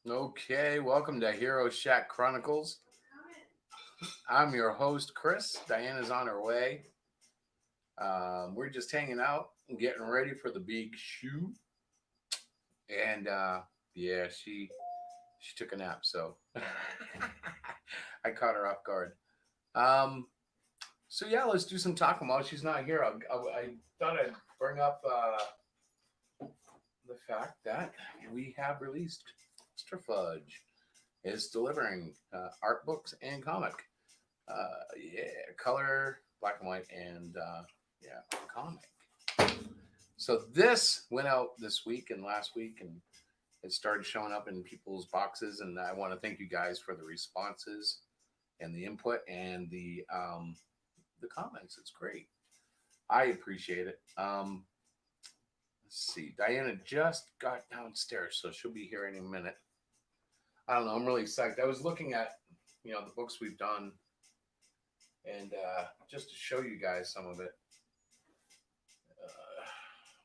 Okay, welcome to Hero Shack Chronicles. I'm your host, Chris. Diana's on her way. We're just hanging out and getting ready for the big shoot. And yeah, she took a nap, so I caught her off guard. Um, so yeah, let's do some talking while she's not here. I thought I'd bring up the fact that we have released Mr. Fudge is delivering art books and comic. Yeah, color, black and white, and yeah, comic. So this went out this week and last week, and it started showing up in people's boxes. And I want to thank you guys for the responses and the input and the comments. It's great. I appreciate it. Let's see. Diana just got downstairs, so she'll be here any minute. I don't know. I'm really psyched. I was looking at the books we've done, and just to show you guys some of it,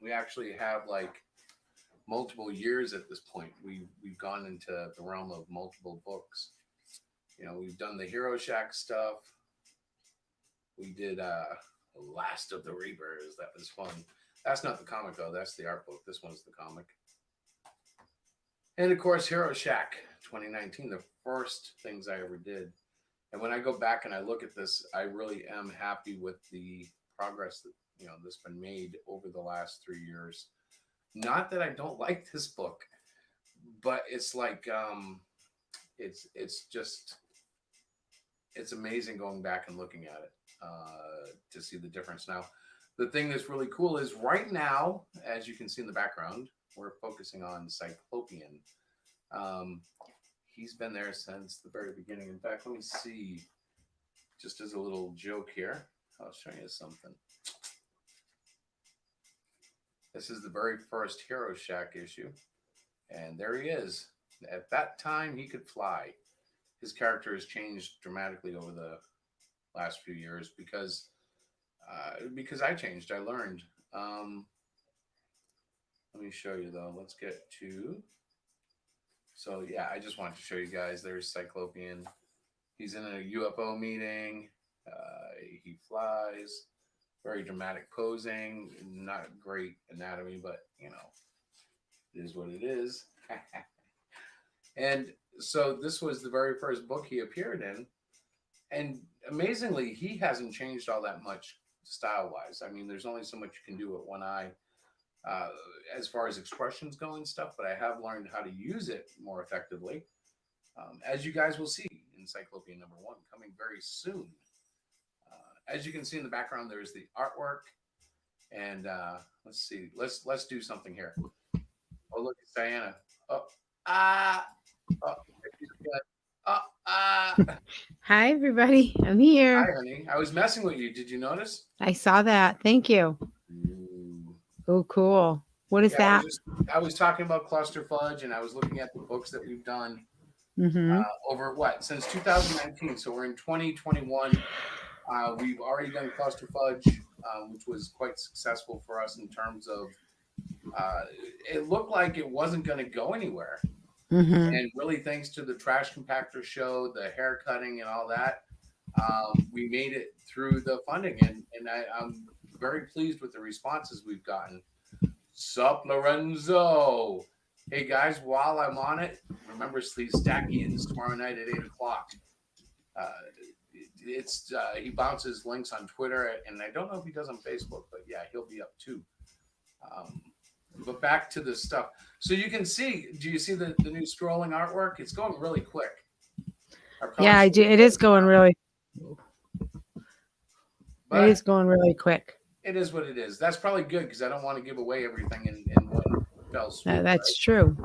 we actually have like multiple years at this point. We've gone into the realm of multiple books. We've done the Hero Shack stuff. We did Last of the Reapers. That was fun. That's not the comic though. That's the art book. This one's the comic. And of course, Hero Shack 2019, the first things I ever did. And when I go back and I look at this, I really am happy with the progress that that's been made over the last 3 years. Not that I don't like this book, but it's like it's just it's amazing going back and looking at it to see the difference. Now, the thing that's really cool is right now, as you can see in the background, we're focusing on Cyclopian. He's been there since the very beginning. In fact, let me see, just as a little joke here, I'll show you something. This is the very first Hero Shack issue, and there he is. At that time, he could fly. His character has changed dramatically over the last few years because I changed. I learned. Let me show you though. Let's get to. So yeah, I just wanted to show you guys. There's Cyclopian. He's in a UFO meeting. He flies. Very dramatic posing. Not great anatomy, but it is what it is. And so this was the very first book he appeared in. And amazingly, he hasn't changed all that much style-wise. I mean, there's only so much you can do with one eye as far as expressions go and stuff, but I have learned how to use it more effectively, as you guys will see in Cyclopean #1 coming very soon. As you can see in the background, there's the artwork, and let's see, let's do something here. Oh, look, it's Diana. Oh, ah, oh, Hi, everybody. I'm hi, here. honey. I was messing with you. Did you notice? I saw that. Thank you. Ooh. Oh, cool. What is Yeah, that? I was talking about Cluster Fudge, and I was looking at the books that we've done Mm-hmm. over what since 2019. So we're in 2021. We've already done Cluster Fudge, which was quite successful for us in terms of uh, it looked like it wasn't going to go anywhere. Mm-hmm. And really, thanks to the trash compactor show, the hair cutting, and all that, we made it through the funding. And I'm very pleased with the responses we've gotten. Sup, Lorenzo? Hey guys, while I'm on it, remember Sleeve Stackians tomorrow night at 8 o'clock. Uh, it's he bounces links on Twitter, and I don't know if he does on Facebook, but yeah, he'll be up too. Um, but back to the stuff. So you can see. Do you see the new scrolling artwork? It's going really quick. I Yeah, promise I you. do. It is going really. It But is going really quick. it is what it is. That's probably good because I don't want to give away everything in one fell swoop, That's right? true.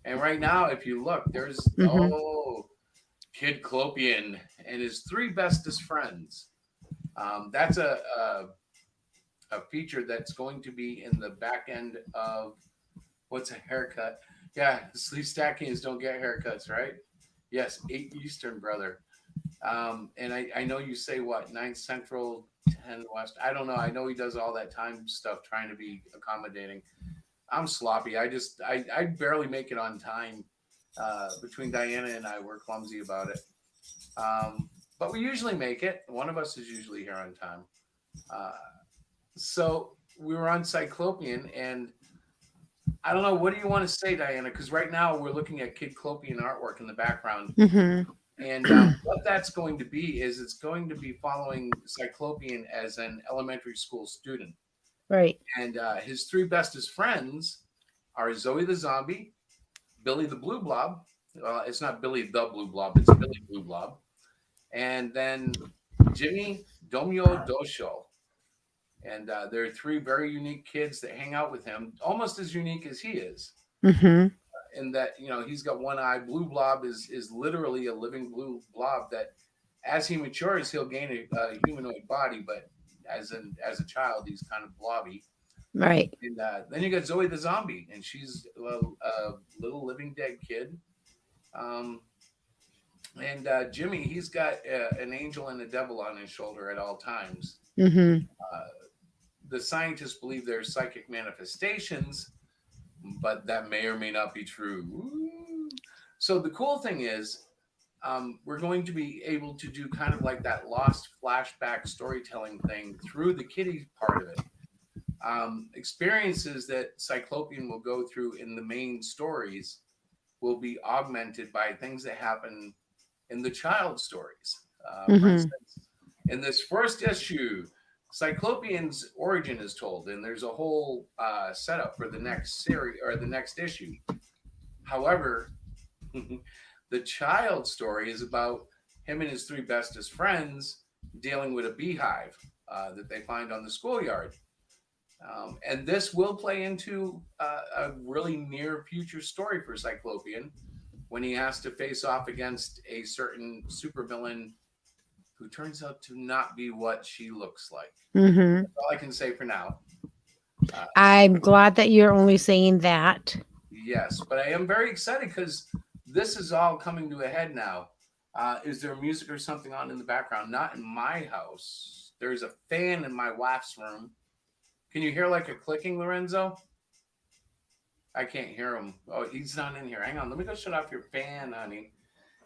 And right now, if you look, there's Mm-hmm. Kidclopian and his three bestest friends. That's a feature that's going to be in the back end of what's a haircut? Yeah, sleeve stackies don't get haircuts, right? Yes, 8 Eastern, brother. And I know you say what, 9 Central, 10 West. I don't know. I know he does all that time stuff trying to be accommodating. I'm sloppy. I barely make it on time. Between Diana and I, we're clumsy about it. But we usually make it. One of us is usually here on time. Uh, so we were on Cyclopian, and I don't know. What do you want to say, Diana? Because right now we're looking at Kidclopian artwork in the background. Mm-hmm. And what that's going to be is it's going to be following Cyclopian as an elementary school student. Right. And his three bestest friends are Zoe the zombie, Billy the blue blob. It's not Billy the blue blob, it's Billy blue blob. And then Jimmy, Domio, Dosho. And there are three very unique kids that hang out with him, almost as unique as he is. Mm-hmm. In that, he's got one eye. Blue blob is literally a living blue blob that, as he matures, he'll gain a humanoid body, but as a child, he's kind of blobby. Right. And then you got Zoe the zombie, and she's a little living dead kid. And Jimmy, he's got an angel and a devil on his shoulder at all times. Mm-hmm. The scientists believe they're psychic manifestations, but that may or may not be true. Ooh. So the cool thing is, we're going to be able to do kind of like that lost flashback storytelling thing through the kitty part of it. Experiences that Cyclopian will go through in the main stories will be augmented by things that happen in the child stories. For instance, in this first issue, Cyclopian's origin is told, and there's a whole setup for the next series or the next issue. However, the child story is about him and his three bestest friends dealing with a beehive that they find on the schoolyard. And this will play into a really near future story for Cyclopian when he has to face off against a certain supervillain who turns out to not be what she looks like. Mm-hmm. That's all I can say for now. I'm glad that you're only saying that. Yes, but I am very excited because this is all coming to a head now. Is there music or something on in the background? Not in my house. There's a fan in my wife's room. Can you hear like a clicking, Lorenzo? I can't hear him. Oh, he's not in here. Hang on. Let me go shut off your fan, honey.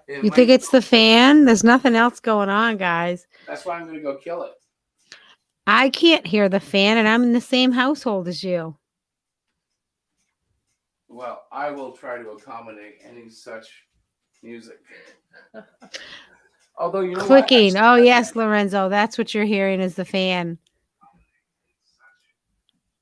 You think it's the fan? There's nothing else going on, guys. That's why I'm going to go kill it. I can't hear the fan, and I'm in the same household as you. Well, I will try to accommodate any such music. Although, you know Clicking. what? Oh, yes, Lorenzo. That's what you're hearing is the fan.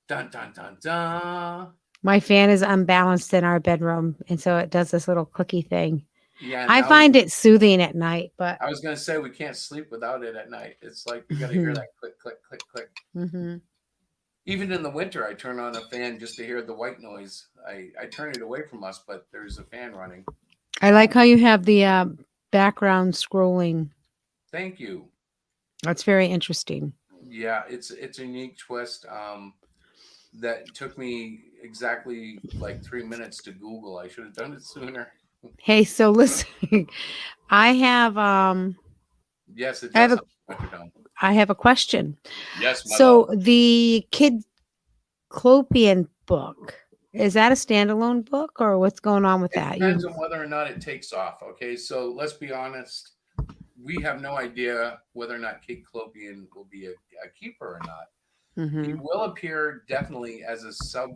Dun, dun, dun, dun. My fan is unbalanced in our bedroom, and so it does this little clicky thing. Yeah, I find it soothing at night, but I was going to say we can't sleep without it at night. It's like you got to hear that click, click, click, click. Mm-hmm. Even in the winter, I turn on a fan just to hear the white noise. I turn it away from us, but there's a fan running. I like how you have the background scrolling. Thank you. That's very interesting. Yeah, it's a unique twist that took me exactly like 3 minutes to Google. I should have done it sooner. Hey, so listen, I have Yes, it I have does. I have a question. Yes, so the Kidclopian book, is that a standalone book or what's going on with that? It depends on whether or not it takes off. Okay, so let's be honest. We have no idea whether or not Kidclopian will be a keeper or not. Mm-hmm. He will appear definitely as a sub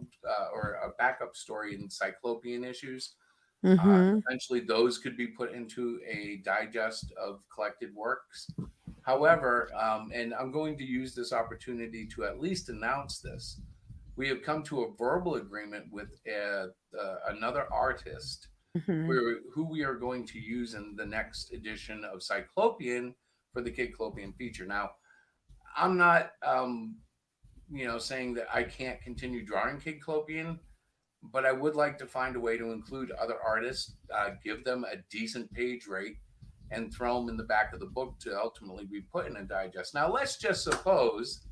or a backup story in Cyclopian issues. Mm-hmm. Eventually, those could be put into a digest of collected works. However, and I'm going to use this opportunity to at least announce this. We have come to a verbal agreement with another artist who we are going to use in the next edition of Cyclopian for the Kidclopian feature. Now, I'm not, saying that I can't continue drawing Kidclopian, but I would like to find a way to include other artists, give them a decent page rate, and throw them in the back of the book to ultimately be put in a digest. Now, let's just suppose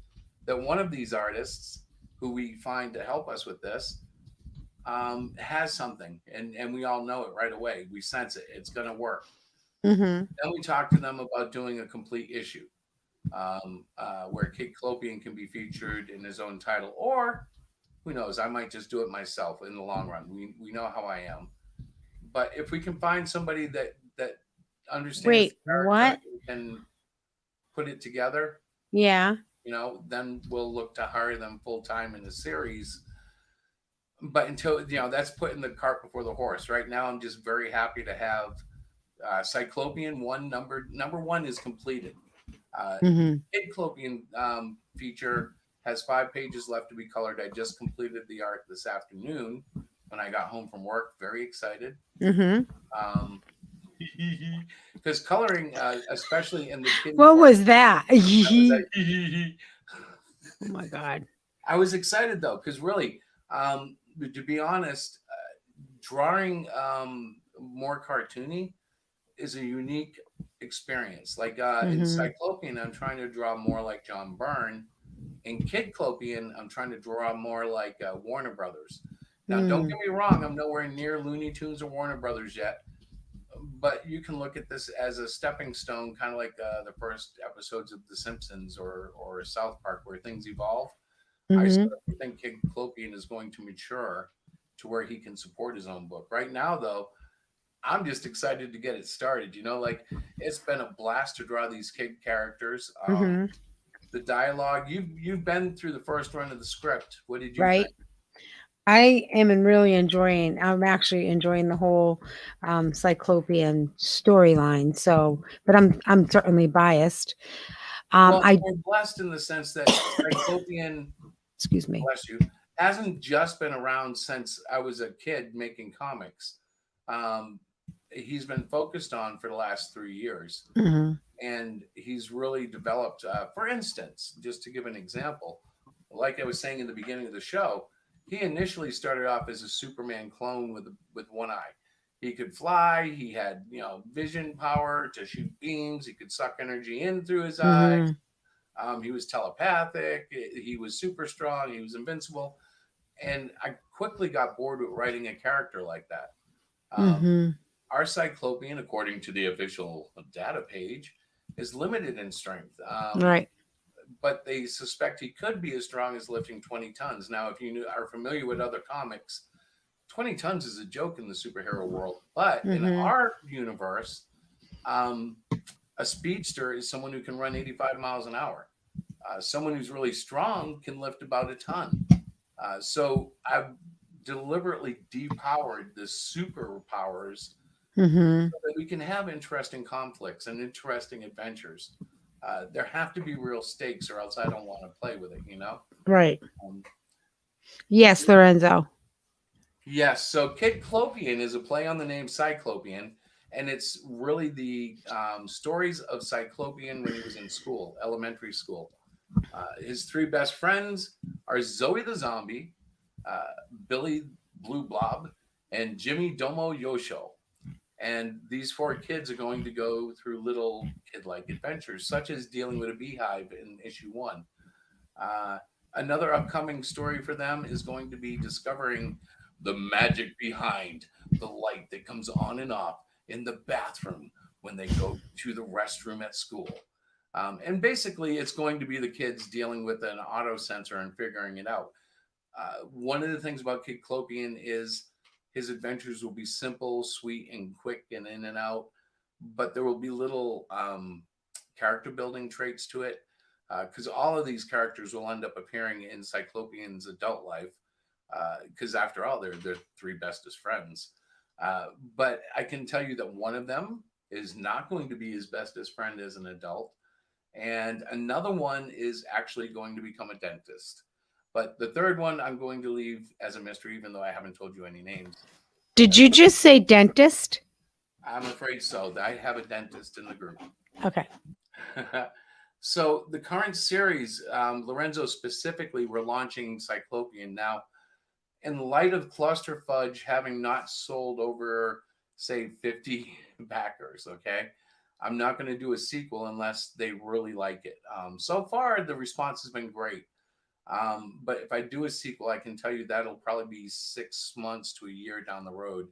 that one of these artists who we find to help us with this has something, and we all know it right away. We sense it. It's going to work. Mm-hmm. Then we talk to them about doing a complete issue where Kidclopian can be featured in his own title, or who knows, I might just do it myself in the long run. We know how I am. But if we can find somebody that understands the Wait, character what? and can put it together, Yeah. then we'll look to hire them full time in the series. But until that's putting the cart before the horse. Right now, I'm just very happy to have Cyclopian one. Number one is completed. Mm-hmm. Kidclopian feature has 5 pages left to be colored. I just completed the art this afternoon when I got home from work. Very excited. Mm-hmm. Um, because coloring, especially in the kid What part, was that? I was Oh like, my God. I was excited though, because really, to be honest, drawing more cartoony is a unique experience. Like in Mm-hmm. Cyclopean, I'm trying to draw more like John Byrne. In Kidclopian, I'm trying to draw more like Warner Brothers. Now, don't Mm. get me wrong, I'm nowhere near Looney Tunes or Warner Brothers yet, but you can look at this as a stepping stone, kind of like the first episodes of The Simpsons or South Park, where things evolve. I Mm-hmm. sort of think Kidclopian is going to mature to where he can support his own book. Right now, though, I'm just excited to get it started. Like it's been a blast to draw these kid characters. Mm-hmm. The dialogue, you've been through the first run of the script. What did you Right. think? I am really enjoying. I'm actually enjoying the whole Cyclopean storyline. So, but I'm certainly biased. Well, I we're blessed in the sense that Cyclopean, excuse me. bless you, hasn't just been around since I was a kid making comics. Um, he's been focused on for the last 3 years, Hmm. and he's really developed. For instance, just to give an example, like I was saying in the beginning of the show, he initially started off as a Superman clone with one eye. He could fly. He had vision power to shoot beams. He could suck energy in through his eyes. Hmm. He was telepathic. He was super strong. He was invincible. And I quickly got bored with writing a character like that. Um, Hmm. our Cyclopean, according to the official data page, is limited in strength. Right. But they suspect he could be as strong as lifting 20 tons. Now, if you are familiar with other comics, 20 tons is a joke in the superhero world. But in Hmm. our universe, um, a speedster is someone who can run 85 miles an hour. Someone who's really strong can lift about a ton. So I've deliberately depowered the superpowers Hmm. so that we can have interesting conflicts and interesting adventures. There have to be real stakes, or else I don't want to play with it. Right. Um, Yes, Lorenzo. yes, so Kidclopian is a play on the name Cyclopean, and it's really the stories of Cyclopean when he was in school, elementary school. His three best friends are Zoe the zombie, uh, Billy Blue Blob, and Jimmy Domo Yosho. And these four kids are going to go through little kid like adventures, such as dealing with a beehive in issue one. Uh, Another upcoming story for them is going to be discovering the magic behind the light that comes on and off in the bathroom when they go to the restroom at school. And basically, it's going to be the kids dealing with an auto sensor and figuring it out. One of the things about Kidclopian is his adventures will be simple, sweet, and quick and in and out, but there will be little character building traits to it because all of these characters will end up appearing in Cyclopean's adult life because after all, they're three bestest friends. But I can tell you that one of them is not going to be his bestest friend as an adult, and another one is actually going to become a dentist. But the third one I'm going to leave as a mystery, even though I haven't told you any names. Did you just say dentist? I'm afraid so. I have a dentist in the group. Okay. So the current series, Lorenzo specifically, we're launching Cyclopean now. In light of Cluster Fudge having not sold over, say, 50 backers, okay, I'm not going to do a sequel unless they really like it. So far, the response has been great. But if I do a sequel, I can tell you that'll probably be 6 months to a year down the road.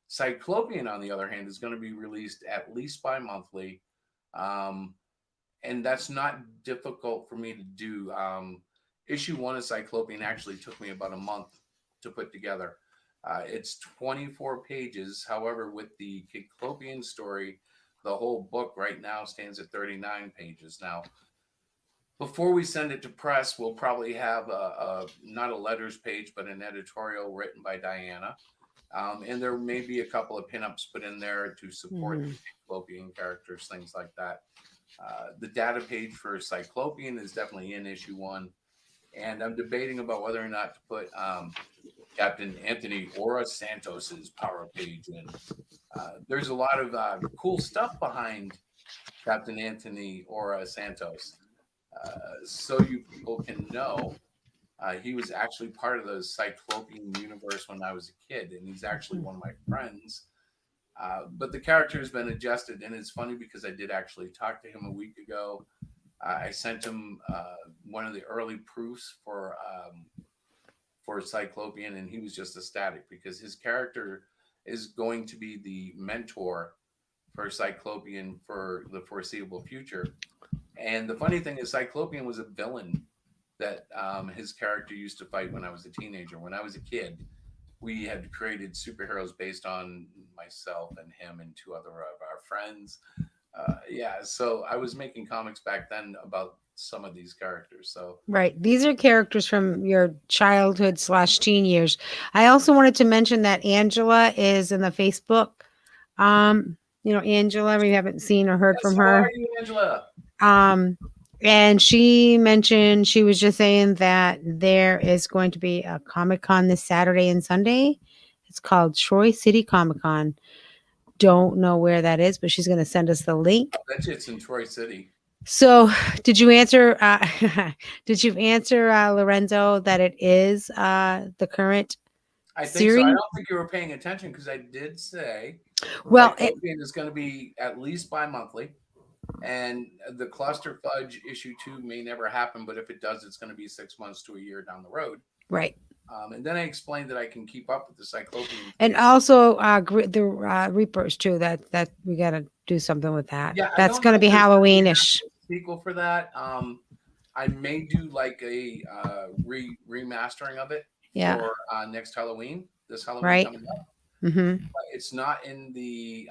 Cyclopean, on the other hand, is going to be released at least bi-monthly. Um, and that's not difficult for me to do. Issue one of Cyclopean actually took me about a month to put together. It's 24 pages. However, with the Kidclopian story, the whole book right now stands at 39 pages. Now, before we send it to press, we'll probably have a not a letters page, but an editorial written by Diana. And there may be a couple of pinups put in there to support the Mhm. Cyclopean characters, things like that. The data page for Cyclopean is definitely in issue one. And I'm debating about whether or not to put Captain Anthony Ora Santos's power page in. There's a lot of cool stuff behind Captain Anthony Ora Santos. So you people can know, he was actually part of the Cyclopean universe when I was a kid, and he's actually one of my friends. But the character has been adjusted, and it's funny because I did actually talk to him a week ago. I sent him one of the early proofs for Cyclopean, and he was just ecstatic because his character is going to be the mentor for Cyclopean for the foreseeable future. And the funny thing is, Cyclopean was a villain that his character used to fight when I was a teenager. When I was a kid, we had created superheroes based on myself and him and two other of our friends. Yeah, so I was making comics back then about some of these characters. So Right. These are characters from your childhood slash teen years. I also wanted to mention that Angela is in the Facebook. Angela, we haven't seen or heard yes, from how are her. you, Angela? Um, and she mentioned she was just saying that there is going to be a Comic Con this Saturday and Sunday. It's called Troy City Comic Con. Don't know where that is, but she's going to send us the link. I bet you it's in Troy City. So, did you answer? Did you answer Lorenzo that it is the current I think so. I series? don't think you were paying attention because I did say Well, Cyclopean is going to be at least bi-monthly, and the Cluster Fudge issue 2 may never happen, but if it does, it's going to be 6 months to a year down the road. right. And then I explained that I can keep up with the Cyclopean. And also the Reapers too. That we got to do something with that. Yeah, I That's don't going know to if be there's going to be an Halloweenish. actual sequel for that. I may do like a remastering of it Yeah. for next Halloween. This Halloween Right. coming up. Mm-hmm. But it's not in the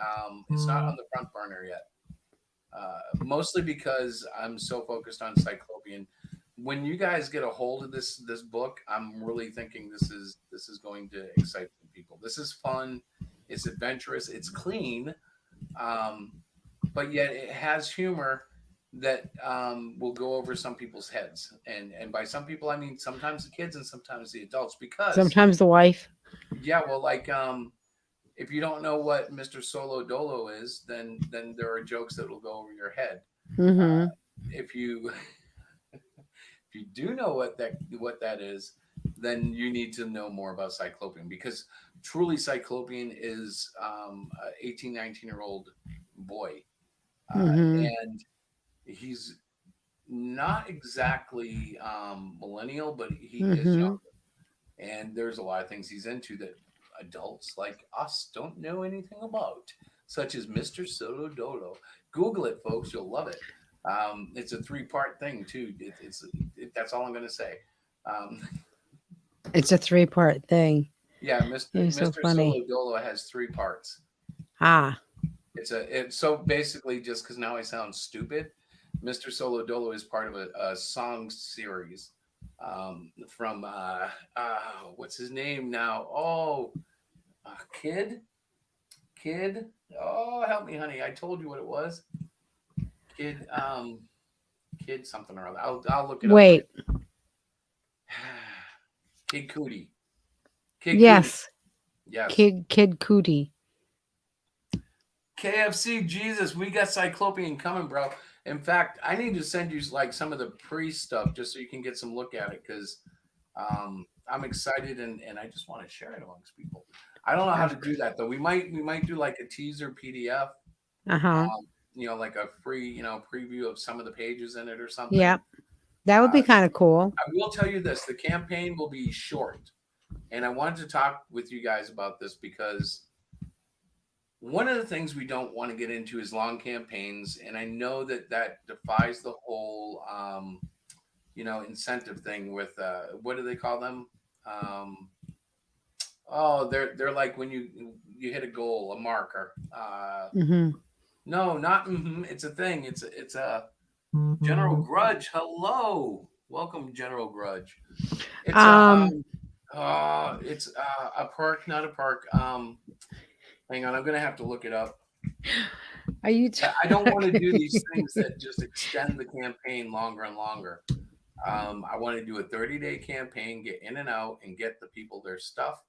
it's not on the front burner yet. Mostly because I'm so focused on Cyclopean. When you guys get a hold of this book, I'm really thinking this is going to excite some people. This is fun, it's adventurous, it's clean, um, but yet it has humor that will go over some people's heads. And by some people, I mean sometimes the kids and sometimes the adults. Because Sometimes the wife. yeah, well, like if you don't know what Mr. Solo Dolo is, then there are jokes that will go over your head. Mm-hmm. If you if you do know what that is, then you need to know more about Cyclopean, because truly Cyclopean is a 18, 19-year-old boy, Mm-hmm. and he's not exactly millennial, but he is Mm-hmm. young, and there's a lot of things he's into that adults like us don't know anything about, such as Mr. Solo Dolo. Google it, folks. You'll love it. It's a three-part thing too. That's all I'm going to say. Um, It's a 3-part thing. yeah, You're so Mr. Solo funny. Dolo has three parts. Ah. It's so basically, just because now I sound stupid, Mr. Solo Dolo is part of a song series from what's his name now? Oh, Kid, Kid. Oh, help me, honey. I told you what it was. Kid, Kid something or other. I'll look it up for you. Wait. Kid Cootie. Kid Cootie. Yes. Yes. Kid Cootie. KFC, Jesus, we got Cyclopean coming, bro. In fact, I need to send you like some of the pre stuff just so you can get some look at it, because I'm excited and I just want to share it amongst people. I don't know how to do that though. We might do like a teaser PDF, Uh-huh. like a free preview of some of the pages in it or something. Yeah. That would be kind of cool. I will tell you this: the campaign will be short, and I wanted to talk with you guys about this because one of the things we don't want to get into is long campaigns, and I know that defies the whole incentive thing with what do they call them? Oh, they're like when you hit a goal, a marker. Hmm. No, not it's a thing. It's a General Grudge. Hello, welcome, General Grudge. It's a Um, it's a perk, not a perk. Hang on, I'm gonna have to look it up. are you I don't want to do these talking? things that just extend the campaign longer and longer. I want to do a 30-day campaign, get in and out, and get the people their stuff.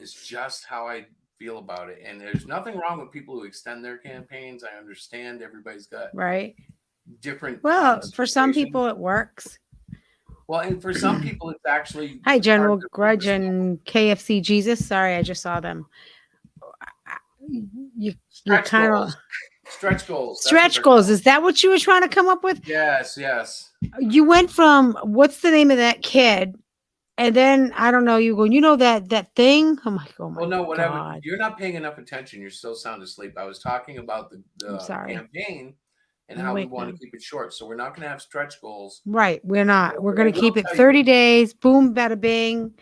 Is just how I feel about it. And there's nothing wrong with people who extend their campaigns. I understand everybody's got Right. different Well, for some situations. people it works. Well, and for some people, it's actually Hi, part of General their Grudge purpose. and KFC Jesus. Sorry, I just saw them. You you Stretch kind of goals. Stretch goals. That's what stretch they're goals. called. Is that what you were trying to come up with? Yes, yes. You went from what's the name of that kid, and then I don't know. You go. You know that thing. I'm like, oh Well, my no, whatever. god. You're not paying enough attention. You're still sound asleep. I was talking about I'm the sorry. campaign and I'm how we awake want to now. keep it short. So we're not going to have stretch goals. Right. We're not. We're But I gonna will keep it tell you, 30 days. Boom, bada bing,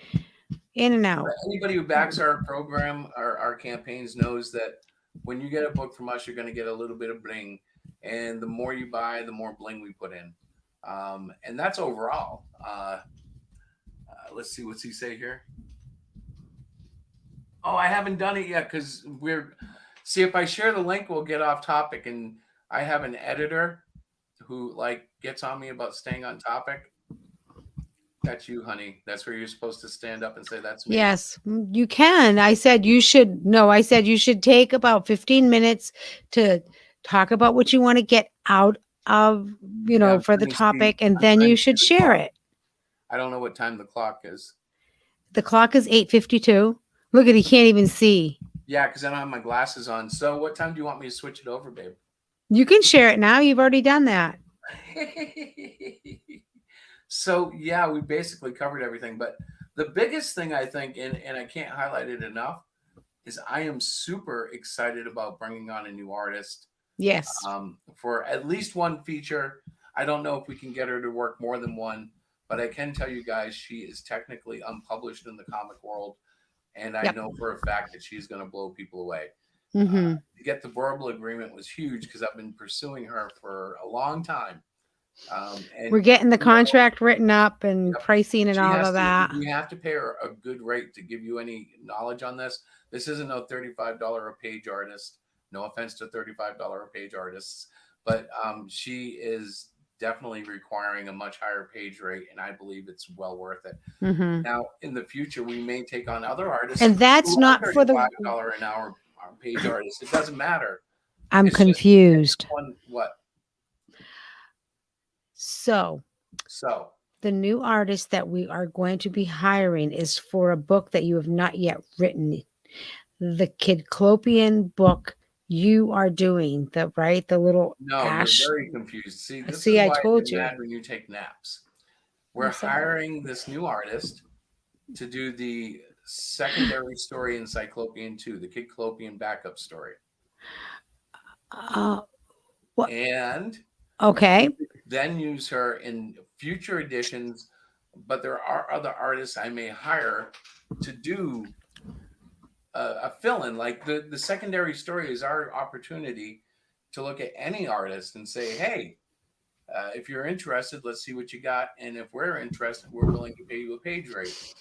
in and but out. anybody who backs our program, our campaigns, knows that when you get a book from us, you're going to get a little bit of bling, and the more you buy, the more bling we put in, and that's overall. Let's see what's he say here. Oh, I haven't done it yet because we're see if I share the link, we'll get off topic, and I have an editor who like gets on me about staying on topic. That's you, honey. That's where you're supposed to stand up and say, "That's me." Yes, you can. I said you should. No, I said you should take about 15 minutes to talk about what you want to get out of, Yeah, I'm for the trying to see. topic, and I'm then trying you to see should the share clock. it. I don't know what time the clock is. The clock is 8:52. Look at he can't even see. Yeah, because I don't have my glasses on. So, what time do you want me to switch it over, babe? You can share it now. You've already done that. So, yeah, we basically covered everything. But the biggest thing I think, and I can't highlight it enough, is I am super excited about bringing on a new artist Yes. for at least one feature. I don't know if we can get her to work more than one, but I can tell you guys she is technically unpublished in the comic world. And I Yep. know for a fact that she's going to blow people away. Mm-hmm. To get the verbal agreement was huge because I've been pursuing her for a long time. We're And getting the you know, contract written up and yep, pricing and she all has of to. that. We have to pay her a good rate to give you any knowledge on this. This isn't a $35 a page artist. No offense to $35 a page artists, but she is definitely requiring a much higher page rate, and I believe it's well worth it. Mm-hmm. Now, in the future, we may take on other artists And that's who are not for the. $35 an hour page artists. It doesn't matter. I'm It's just we get confused. one what. So So the new artist that we are going to be hiring is for a book that you have not yet written. The Kidclopian book you are doing, the little no, you're ash. very confused. See, this See, is I why I told get you. mad when you take naps. We're I'm sorry. hiring this new artist to do the secondary story in Cyclopian 2, the Kidclopian backup story. Uh, what? And Okay. we could then use her in future editions, but there are other artists I may hire to do a fill-in. Like the secondary story is our opportunity to look at any artist and say, hey, if you're interested, let's see what you got. And if we're interested, we're willing to pay you a page rate.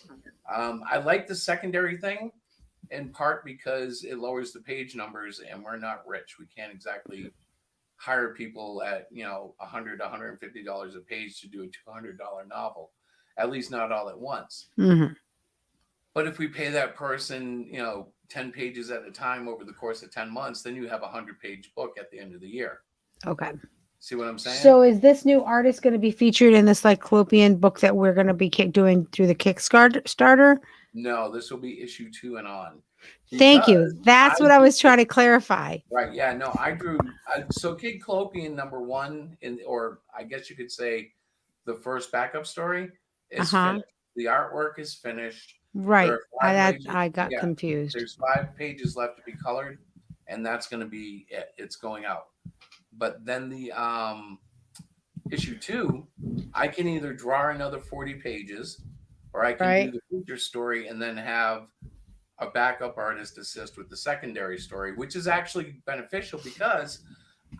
I like the secondary thing in part because it lowers the page numbers and we're not rich. We can't exactly hire people at, $100, $150 a page to do a $200 novel, at least not all at once. Mm-hmm. But if we pay that person, 10 pages at a time over the course of 10 months, then you have a 100-page book at the end of the year. Okay. See what I'm saying? So is this new artist going to be featured in this Cyclopian book that we're going to be doing through the Kickstarter? No, this will be issue 2 and on. Thank Because you. That's what I was trying to clarify. right, yeah, no, I drew. So Kidclopian #1, or I guess you could say the first backup story is Uh-huh. finished. The artwork is finished. There Right. are 5 pages. I got Yeah, confused. there's 5 pages left to be colored, and that's going to be it. It's going out. But then the issue 2, I can either draw another 40 pages, or I can do Right. the feature story and then have a backup artist assist with the secondary story, which is actually beneficial because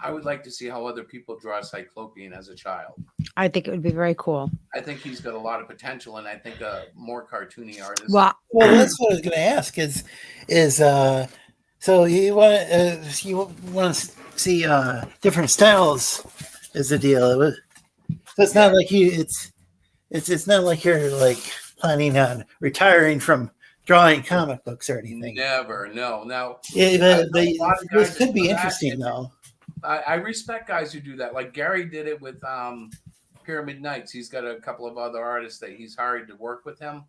I would like to see how other people draw Cyclopian as a child. I think it would be very cool. I think he's got a lot of potential, and I think a more cartoony artist. Well, Well, that's what I was going to ask. Is so you want to see different styles? Is the deal? So it's Yeah, not like it's not like you're like planning on retiring from drawing comic books or anything. never, no. Now, Yeah, I but know a lot of guys this that could be do that, interesting and though. I respect guys who do that. Like Gary did it with Pyramid Nights. He's got a couple of other artists that he's hired to work with him.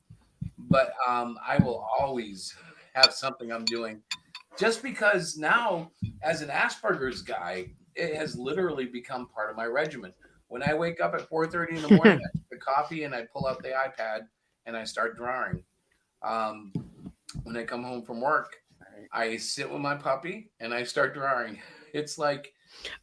But I will always have something I'm doing, just because now, as an Asperger's guy, it has literally become part of my regimen. When I wake up at 4:30 in the morning, I take a coffee and I pull out the iPad and I start drawing. Um, when I come home from work, I sit with my puppy and I start drawing. It's like,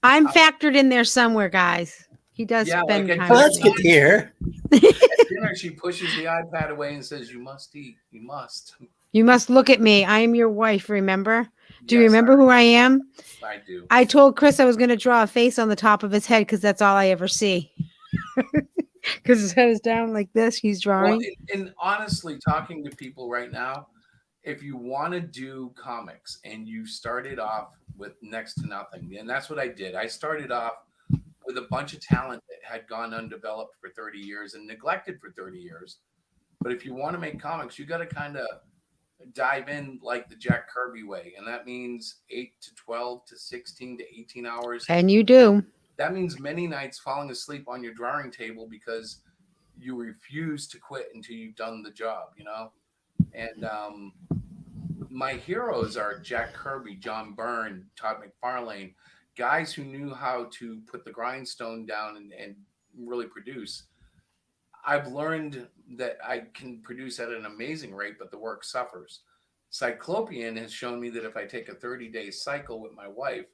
I'm factored in there somewhere, guys. He does yeah, spend like at time Well, dinner, with that's good me. to hear. at dinner, she pushes the iPad away and says, "You must eat. You must." You must look at me. I am your wife, remember? Do you Yes, remember who I am? I do. I told Chris I was going to draw a face on the top of his head because that's all I ever see. Because his head is down like this. He's Well, drawing. and honestly, talking to people right now, if you want to do comics and you started off with next to nothing, and that's what I did. I started off with a bunch of talent that had gone undeveloped for 30 years and neglected for 30 years. But if you want to make comics, you got to kind of dive in like the Jack Kirby way. And that means 8 to 12 to 16 to 18 hours. And you do. That means many nights falling asleep on your drawing table because you refuse to quit until you've done the job, you know? And my heroes are Jack Kirby, John Byrne, Todd McFarlane, guys who knew how to put the grindstone down and really produce. I've learned that I can produce at an amazing rate, but the work suffers. Cyclopian has shown me that if I take a 30-day cycle with my wife,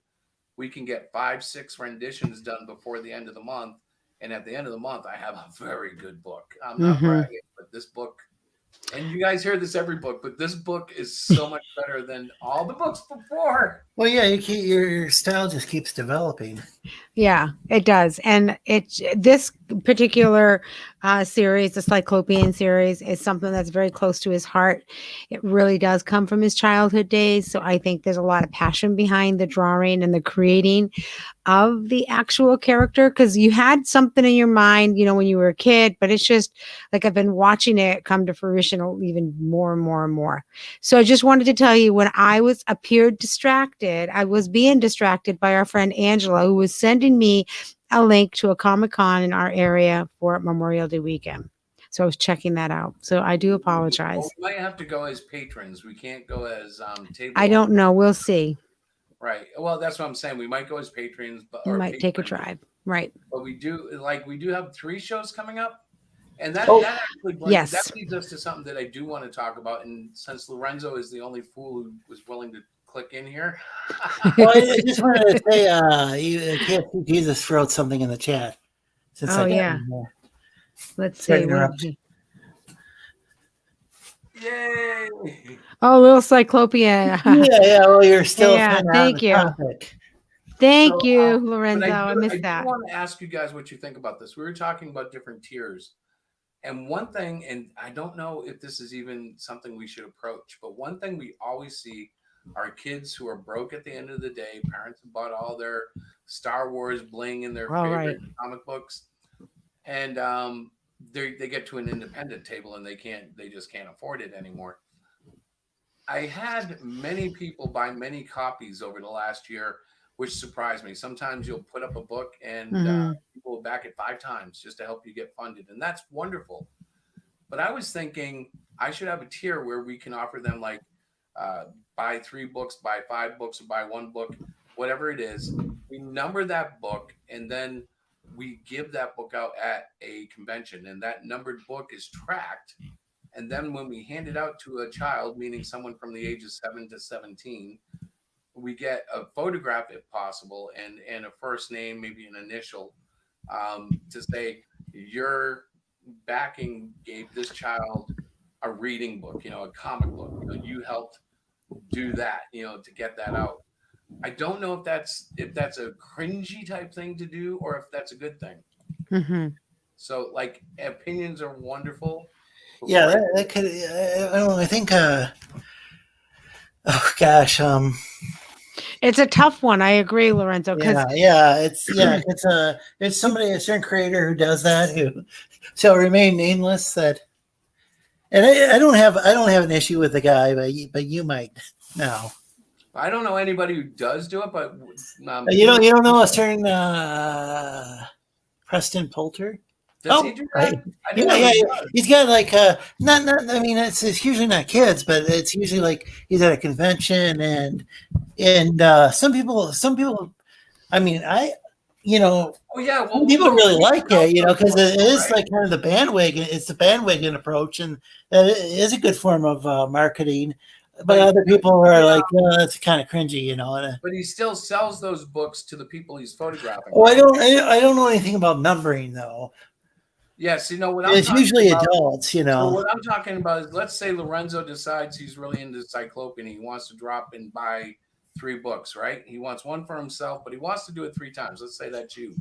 we can get 5, 6 renditions done before the end of the month. And at the end of the month, I have a very good book. I'm not Mhm. bragging, but this book, and you guys hear this every book, but this book is so much better than all the books before. Well, yeah, your style just keeps developing. Yeah, it does. And it's this particular series, the Cyclopean series, is something that's very close to his heart. It really does come from his childhood days. So I think there's a lot of passion behind the drawing and the creating of the actual character because you had something in your mind, when you were a kid, but it's just like I've been watching it come to fruition even more and more and more. So I just wanted to tell you when I appeared distracted, I was being distracted by our friend Angela, who was sending me a link to a Comic-Con in our area for Memorial Day weekend. So I was checking that out. So I do apologize. Well, we might have to go as patrons. We can't go as table. I don't know. We'll see. Right. Well, that's what I'm saying. We might go as patrons, but We or might take a patrons, drive. Right. but we do have 3 shows coming up, and that Oh. that actually Yes. that leads us to something that I do want to talk about. And since Lorenzo is the only fool who was willing to click in here, Well, I just wanted to say, you can't see Jesus wrote something in the chat. Since Oh, I got yeah. in there. Let's Sorry see. to interrupt. yay! Oh, little Cyclopean. Yeah. Well, you're still Yeah, kind of thank on the you. topic. Thank So, you, but Lorenzo. I I missed do that. want to ask you guys what you think about this. We were talking about different tiers, and one thing, and I don't know if this is even something we should approach, but one thing we always see are kids who are broke at the end of the day. Parents have bought all their Star Wars bling in their All favorite right. comic books, and they get to an independent table and they just can't afford it anymore. I had many people buy many copies over the last year, which surprised me. Sometimes you'll put up a book and Mhm. people will back it 5 times just to help you get funded, and that's wonderful. But I was thinking I should have a tier where we can offer them like buy 3 books, buy 5 books, or buy 1 book, whatever it is. We number that book, and then we give that book out at a convention, and that numbered book is tracked. And then when we hand it out to a child, meaning someone from the ages 7 to 17, we get a photograph if possible and a first name, maybe an initial, to say you're backing gave this child a reading book, a comic book. You helped do that, to get that out. I don't know if that's a cringy type thing to do or if that's a good thing. Mm-hmm. So, like, opinions are wonderful. Yeah, that could. I don't know. I think. Oh gosh. It's a tough one. I agree, Lorenzo. Because It's somebody, a certain creator who does that, who shall remain nameless. That, and I don't have an issue with the guy, but you might now. I don't know anybody who does do it, but you don't know a certain Preston Poulter. Does he do that? Yeah. He's got like not. I mean, it's usually not kids, but it's usually like he's at a convention and some people. I mean, Oh yeah, well, people really like it, because it is like kind of the bandwagon. It's the bandwagon approach, and that is a good form of marketing. But other people are like, it's kind of cringy, But he still sells those books to the people he's photographing. Oh, I don't know anything about numbering though. Yes, it's usually adults, So what I'm talking about is, let's say Lorenzo decides he's really into Cyclopian. He wants to drop and buy 3 books, right? He wants one for himself, but he wants to do it 3 times. Let's say that's you.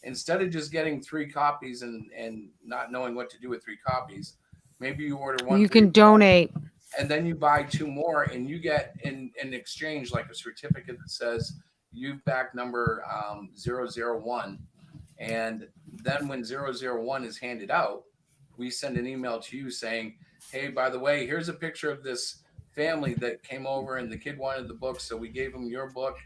Instead of just getting 3 copies and not knowing what to do with 3 copies, maybe you order one. You can donate. And then you buy 2 more, and you get in exchange like a certificate that says you've backed number 001. And then when 001 is handed out, we send an email to you saying, hey, by the way, here's a picture of this family that came over and the kid wanted the book. So we gave him your book,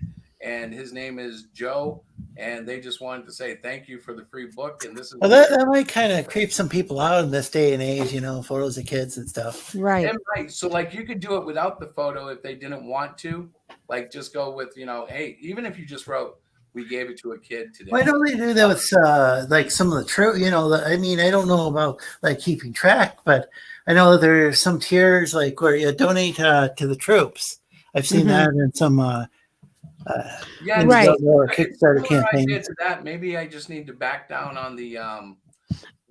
and his name is Joe. And they just wanted to say thank you for the free book. And this is that might kind of creep some people out in this day and age, photos of kids and stuff. Right. So like you could do it without the photo if they didn't want to. Like just go with, hey, even if you just wrote, we gave it to a kid today. Why don't they do that with like some of the true, I mean, I don't know about like keeping track, but I know that there are some tiers like where you donate to the troops. I've seen that in some right. Kickstarter campaign. To that, maybe I just need to back down on the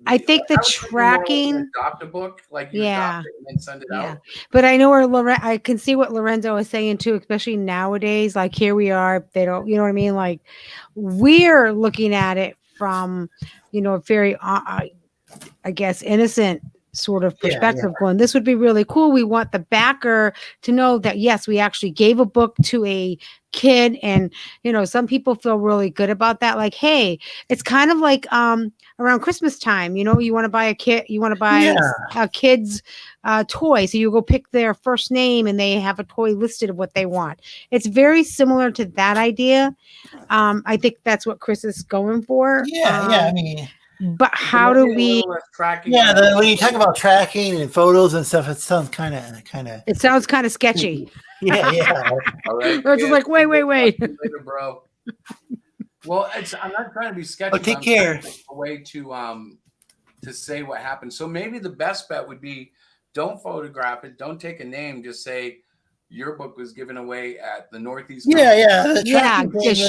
I think the tracking. Adopt a book, like you adopt it and then send it out. But I know where I can see what Lorenzo is saying too, especially nowadays. Like here we are, they don't, you know what I mean? Like we're looking at it from, a very, I guess, innocent sort of perspective. Going, this would be really cool. We want the backer to know that yes, we actually gave a book to a kid, and some people feel really good about that. Like, hey, it's kind of like around Christmas time, you want to buy a kid's toy, so you go pick their first name and they have a toy listed of what they want. It's very similar to that idea. I think that's what Chris is going for. I mean, but how do we when you talk about tracking and photos and stuff, it sounds kind of it sounds kind of sketchy. All right, it's just like wait later, bro. Well, I'm not trying to be sketchy. Take care. A way to say what happened. So maybe the best bet would be don't photograph it, don't take a name, just say your book was given away at the Northeast. Just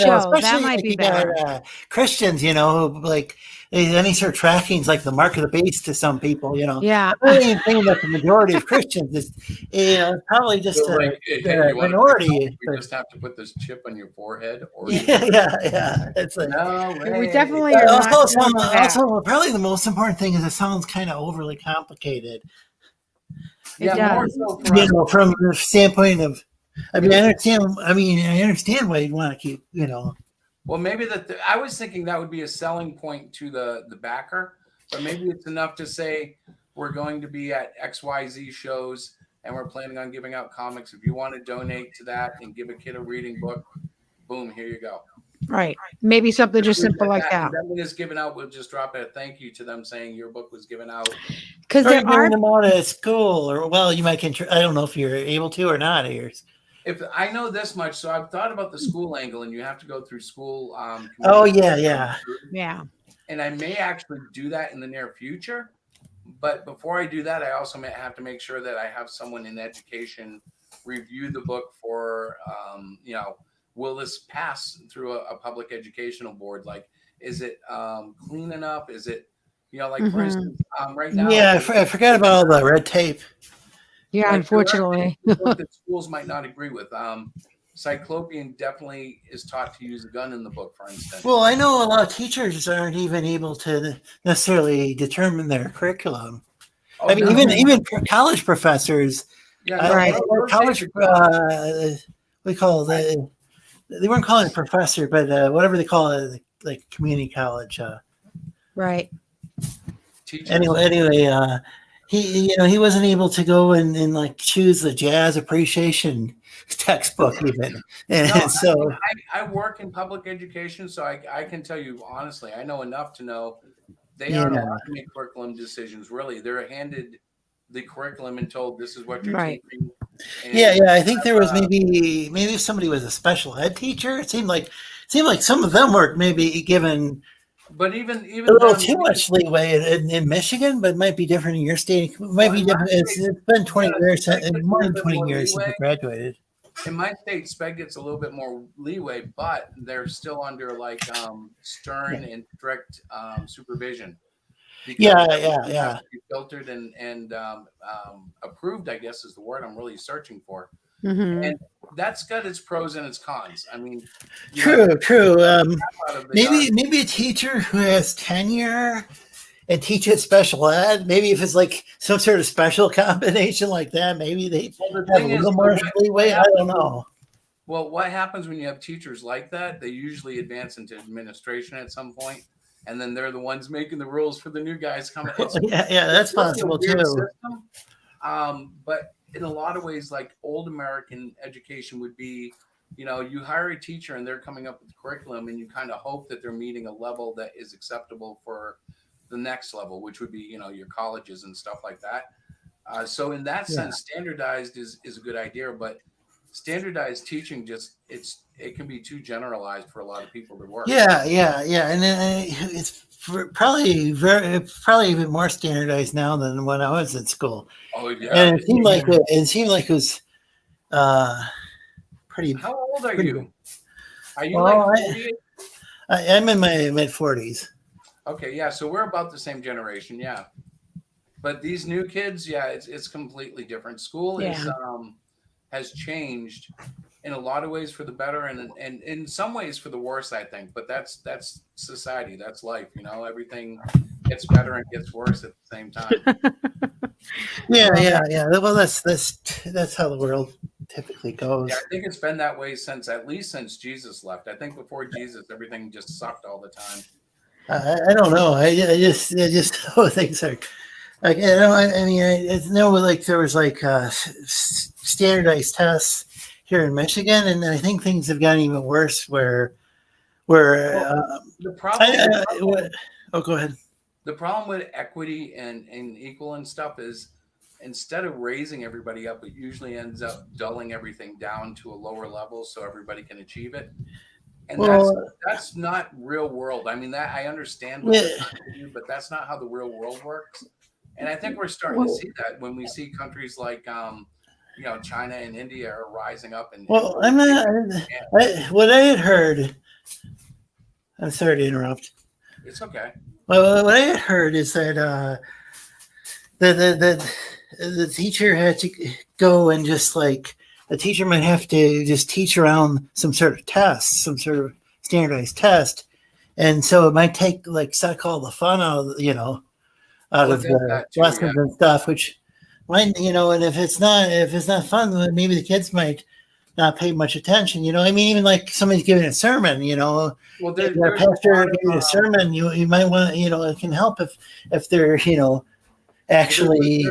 show that might be better. Christians, who like any sort of tracking's like the mark of the beast to some people. Yeah. I don't even think that the majority of Christians is probably just a minority. We just have to put this chip on your forehead, or It's like we definitely are also probably the most important thing is it sounds kind of overly complicated. More so from the standpoint of, I understand why you'd want to keep, Well, maybe I was thinking that would be a selling point to the backer, but maybe it's enough to say we're going to be at XYZ shows and we're planning on giving out comics. If you want to donate to that and give a kid a reading book, boom, here you go. Right. Maybe something just simple like that. And then when it's given out, we'll just drop a thank you to them saying your book was given out. Because there are them out at school, or you might. I don't know if you're able to or not. If I know this much, so I've thought about the school angle, and you have to go through school. Yeah. And I may actually do that in the near future, but before I do that, I also may have to make sure that I have someone in education review the book for, will this pass through a public educational board? Like, is it clean enough? Is it You know, like for Mhm. instance, right now, Yeah, I forgot about all the red tape. Yeah, like there are things unfortunately. in the book that schools might not agree with. Cyclopian definitely is taught to use a gun in the book, for instance. Well, I know a lot of teachers aren't even able to necessarily determine their curriculum. Oh I mean, no, even college professors, yeah, no, Right. college, we call it, they weren't calling it professor, but whatever they call it, like community college. Right. teachers. He wasn't able to go and like choose the jazz appreciation textbook even, and No, I mean, so I work in public education, so I can tell you honestly, I know enough to know they yeah. aren't allowed to make curriculum decisions. Really, they're handed the curriculum and told this is what you're Right. teaching. Yeah, And yeah. I think there was maybe if somebody was a special ed teacher, it seemed like some of them were maybe given but a even little them, too much leeway in Michigan, but it might be different in your state. It might well, be in my different. It's state, been 20 yeah, years, Sped gets a more little than bit 20 more years since I leeway. graduated. In my state, Sped gets a little bit more leeway, but they're still under like stern and strict supervision because Yeah, everything yeah, has yeah. to be filtered and approved. I guess is the word I'm really searching for, Hmm. and that's got its pros and its cons. I mean, you know, True. out of the Maybe a teacher who has tenure and teaches special ed. Maybe if it's like some sort of special combination like that, maybe they well, the have a thing is, little so more what leeway. I don't happens? know. Well, what happens when you have teachers like that? They usually advance into administration at some point, and then they're the ones making the rules for the new guys coming. Yeah, that's It's really a possible weird too. system. But in a lot of ways, like old American education would be, you know, you hire a teacher and they're coming up with the curriculum, and you kind of hope that they're meeting a level that is acceptable for the next level, which would be, you know, your colleges and stuff like that. So in that Yeah. sense, standardized is a good idea, but standardized teaching it can be too generalized for a lot of people to work. Yeah, and then it's probably even more standardized now than when I was in school. Oh yeah. And it seemed like it was uh, pretty How old are pretty. you? Are you like Well, 40? I'm in my mid-40s. Okay, yeah. So we're about the same generation, yeah. But these new kids, yeah, it's completely different. School is Yeah. has changed in a lot of ways for the better, and in some ways for the worse, I think. But that's society, that's life. You know, everything gets better and gets worse at the same time. Yeah. Well, that's how the world typically goes. Yeah, I think it's been that way at least since Jesus left. I think before Jesus, everything just sucked all the time. I don't know. I just know things are like I mean I know like there was like standardized tests here in Michigan, and I think things have gotten even worse. Where The problem, go ahead. the problem with equity and equal and stuff is instead of raising everybody up, it usually ends up dulling everything down to a lower level so everybody can achieve it. And Well, that's not real world. I mean, that I understand what they're trying to do, but that's not how the real world works. And I think we're starting to see that when we see countries like you know, China and India are rising up and well, I'm not. What I had heard. I'm sorry to interrupt. it's okay. Well, what I had heard is that the teacher had to go and just like the teacher might have to just teach around some sort of test, some sort of standardized test, and so it might take like suck all the fun out of out of the lessons and stuff, which might and if it's not fun, then maybe the kids might not pay much attention. I mean, even like somebody's giving a sermon, well, there's a pastor giving a sermon, you might want it can help if they're actually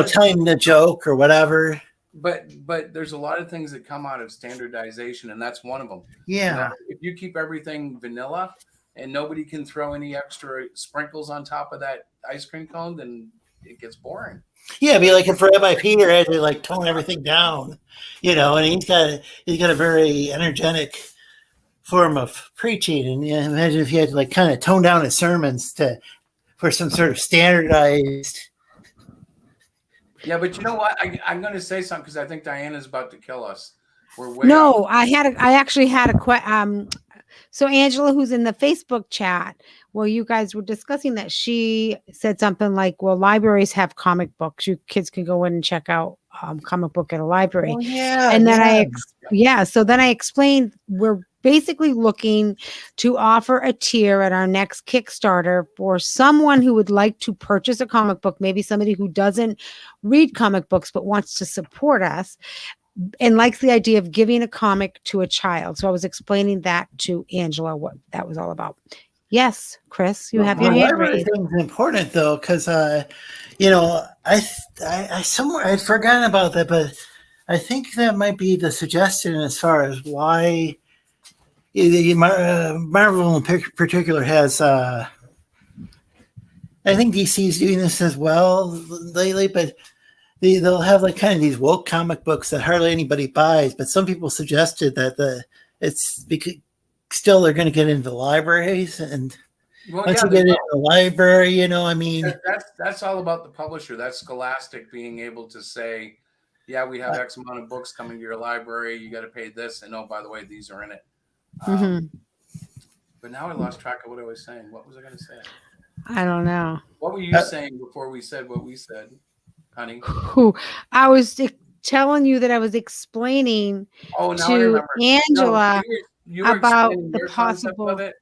telling the joke or whatever. But there's a lot of things that come out of standardization, and that's one of them. Yeah. If you keep everything vanilla and nobody can throw any extra sprinkles on top of that ice cream cone, then it gets boring. Yeah, it'd be like if Rabbi Peter had to like tone everything down, and he's got a very energetic form of preaching, and imagine if he had to like kind of tone down his sermons for some sort of standardized. Yeah, but you know what? I'm going to say something because I think Diana's about to kill us. No, I actually had a question. So Angela, who's in the Facebook chat, well, you guys were discussing that, she said something like, well, libraries have comic books. You kids can go in and check out comic book at a library. Oh yeah, And then yeah. so then I explained we're basically looking to offer a tier at our next Kickstarter for someone who would like to purchase a comic book, maybe somebody who doesn't read comic books but wants to support us and likes the idea of giving a comic to a child. So I was explaining that to Angela, what that was all about. Yes, Chris, you have your The hand library raised. thing is important though, because you know, I somewhere I'd forgotten about that, but I think that might be the suggestion as far as why Marvel in particular has. I think DC's doing this as well lately, but they'll have like kind of these woke comic books that hardly anybody buys. But some people suggested that it's because still they're going to get into libraries, and once you get into the library, you know, I mean, that's all about the publisher. That's Scholastic being able to say, yeah, we have X amount of books coming to your library. You got to pay this, and oh, by the way, these are in it. But now I lost track of what I was saying. What was I going to say? I don't know. What were you saying before we said what we said, honey? I was telling you that I was explaining to Angela you were about explaining the your concept possible. of it,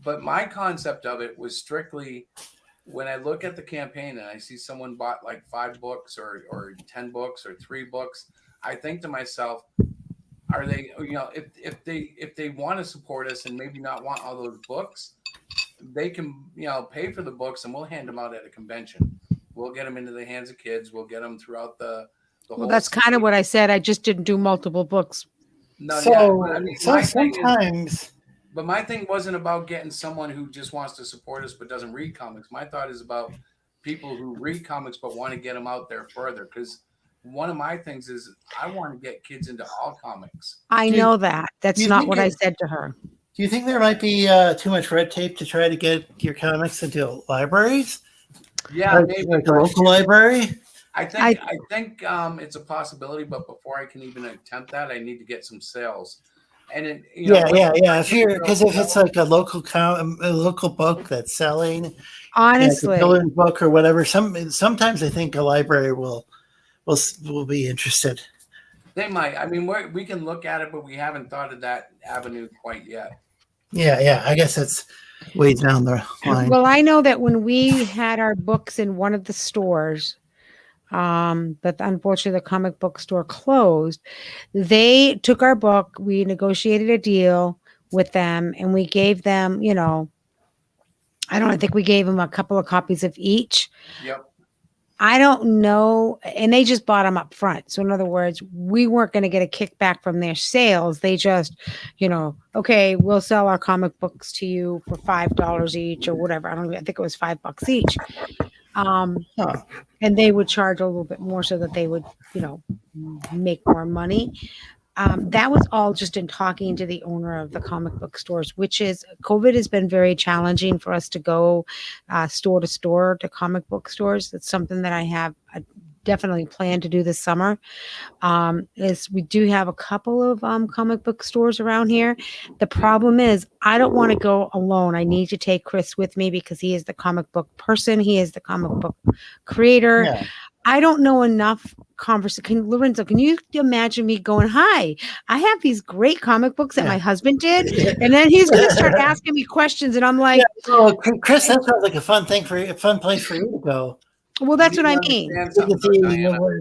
but my concept of it was strictly when I look at the campaign and I see someone bought like 5 books or 10 books or 3 books, I think to myself, are they, you know, if they want to support us and maybe not want all those books, they can, you know, pay for the books and we'll hand them out at a convention. We'll get them into the hands of kids. We'll get them throughout the whole. Well, that's kind of what I said. I just didn't do multiple books. No, so, yeah, but I mean, sometimes. But my thing wasn't about getting someone who just wants to support us but doesn't read comics. My thought is about people who read comics but want to get them out there further. Because one of my things is I want to get kids into all comics. I know that. That's not what I said to her. Do you think there might be too much red tape to try to get your comics into libraries? Yeah, maybe like a local library. I think it's a possibility, but before I can even attempt that, I need to get some sales. And it, you know, yeah. If it's like a local book that's selling, honestly, like a children's book or whatever. Sometimes I think a library will be interested. They might. I mean, we can look at it, but we haven't thought of that avenue quite yet. Yeah. I guess it's way down the line. Well, I know that when we had our books in one of the stores, but unfortunately the comic book store closed, they took our book, we negotiated a deal with them, and we gave them, you know, I think we gave them a couple of copies of each. Yep. I don't know. And they just bought them up front. So in other words, we weren't going to get a kickback from their sales. They just, you know, okay, we'll sell our comic books to you for $5 each or whatever. I think it was $5 each. And they would charge a little bit more so that they would, you know, make more money. That was all just in talking to the owner of the comic book stores, which is COVID has been very challenging for us to go store to store to comic book stores. It's something that I have definitely planned to do this summer. Is we do have a couple of comic book stores around here. The problem is I don't want to go alone. I need to take Chris with me because he is the comic book person. He is the comic book creator. Yeah. I don't know enough conversation. Lorenzo, can you imagine me going, hi, I have these great comic books that my husband did. And then he's going to start asking me questions. And I'm like, Chris, that sounds like a fun place for you to go. Well, that's what I mean. A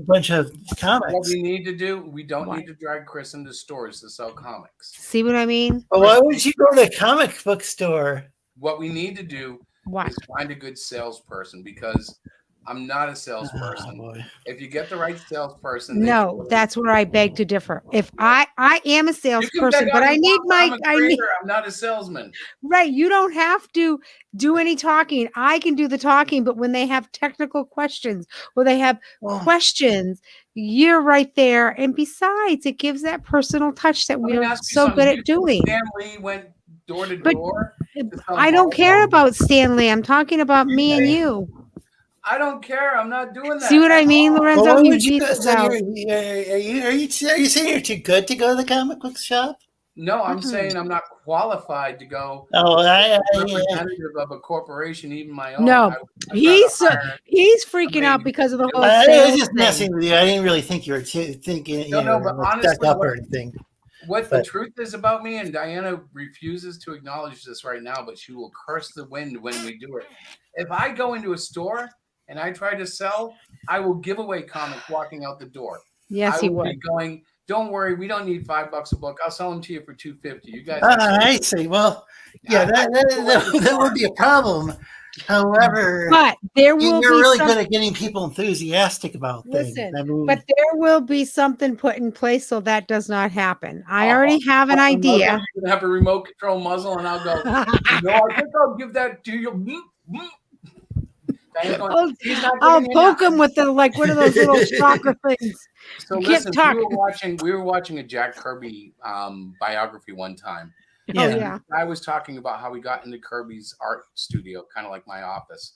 bunch of comics. What we need to do, we don't need to drag Chris into stores to sell comics. See what I mean? Well, why would you go to a comic book store? What we need to do is find a good salesperson because I'm not a salesperson. If you get the right salesperson, that's where I beg to differ. If I am a salesperson, but I need I'm not a salesman. Right. You don't have to do any talking. I can do the talking, but when they have technical questions or they have questions, you're right there. And besides, it gives that personal touch that we are so good at doing. Stanley went door to door. I don't care about Stanley. I'm talking about me and you. I don't care. I'm not doing that. See what I mean, Lorenzo? Are you saying you're too good to go to the comic book shop? No, I'm Mhm. saying I'm not qualified to go Oh, as a yeah. representative of a corporation, even my own. No, I'd rather hire he's freaking somebody out who because of can the do whole it. I was sales just thing. messing with you. I didn't really think you were thinking, No, but like stuck honestly, up or anything. what the But- truth is about me, and Diana refuses to acknowledge this right now, but she will curse the wind when we do it. If I go into a store and I try to sell, I will give away comics walking out the door. Yes, I he will be would. going, don't worry, we don't need $5 a book. I'll sell them to you for $2.50. You guys can I see. Well, yeah, that would be a problem. However, But there will you're be really some, good at getting people enthusiastic about things. listen, I mean, but there will be something put in place so that does not happen. I Oh, already have an idea. You're gonna have a remote control muzzle, and I'll go. No, I think I'll give that to you. Diana's going, he's not I'll giving you poke nothing. him with the like one of those little shocker things. So You listen, can't we were watching a Jack Kirby biography one time. Oh Yeah. yeah. I was talking about how he got into Kirby's art studio, kind of like my office.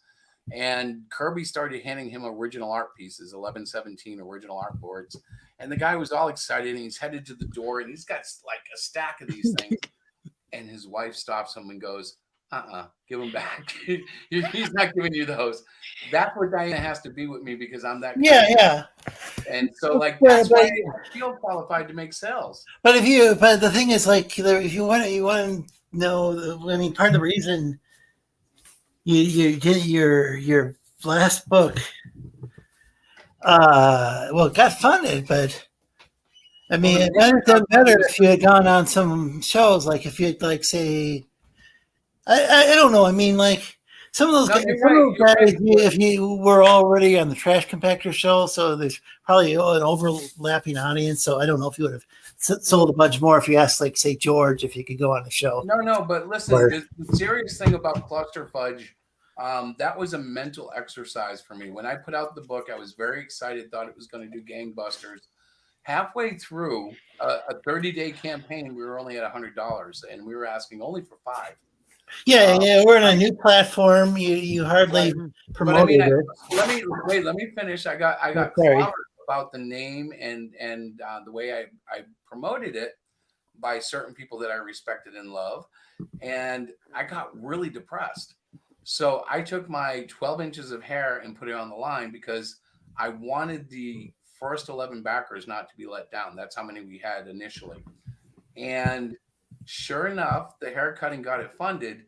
And Kirby started handing him original art pieces, 1117 original art boards. And the guy was all excited, and he's headed to the door, and he's got like a stack of these things. And his wife stops him and goes, give him back. He's not giving you those. That's what Diana has to be with me, because I'm that. yeah. And so, like, that's why I feel qualified to make sales. But the thing is, like, if you want to know, I mean, part of the reason you did your last book, it got funded, but I mean, it might have done better if you had gone on some shows, like if you'd like say, I don't know, I mean, like some of those guys, if you were already on the Trash Compactor show, so there's probably an overlapping audience. So I don't know if you would have sold a bunch more if you asked, like, say, George, if you could go on the show. No, but listen, the serious thing about Cluster Fudge, that was a mental exercise for me. When I put out the book, I was very excited, thought it was going to do gangbusters. Halfway through a 30-day campaign, we were only at $100, and we were asking only for $5. Yeah, we're in a new platform. You hardly promoted it. Let me finish. I got clobbered about the name and the way I promoted it by certain people that I respected and love, and I got really depressed. So I took my 12 inches of hair and put it on the line, because I wanted the first 11 backers not to be let down. That's how many we had initially. And sure enough, the haircutting got it funded.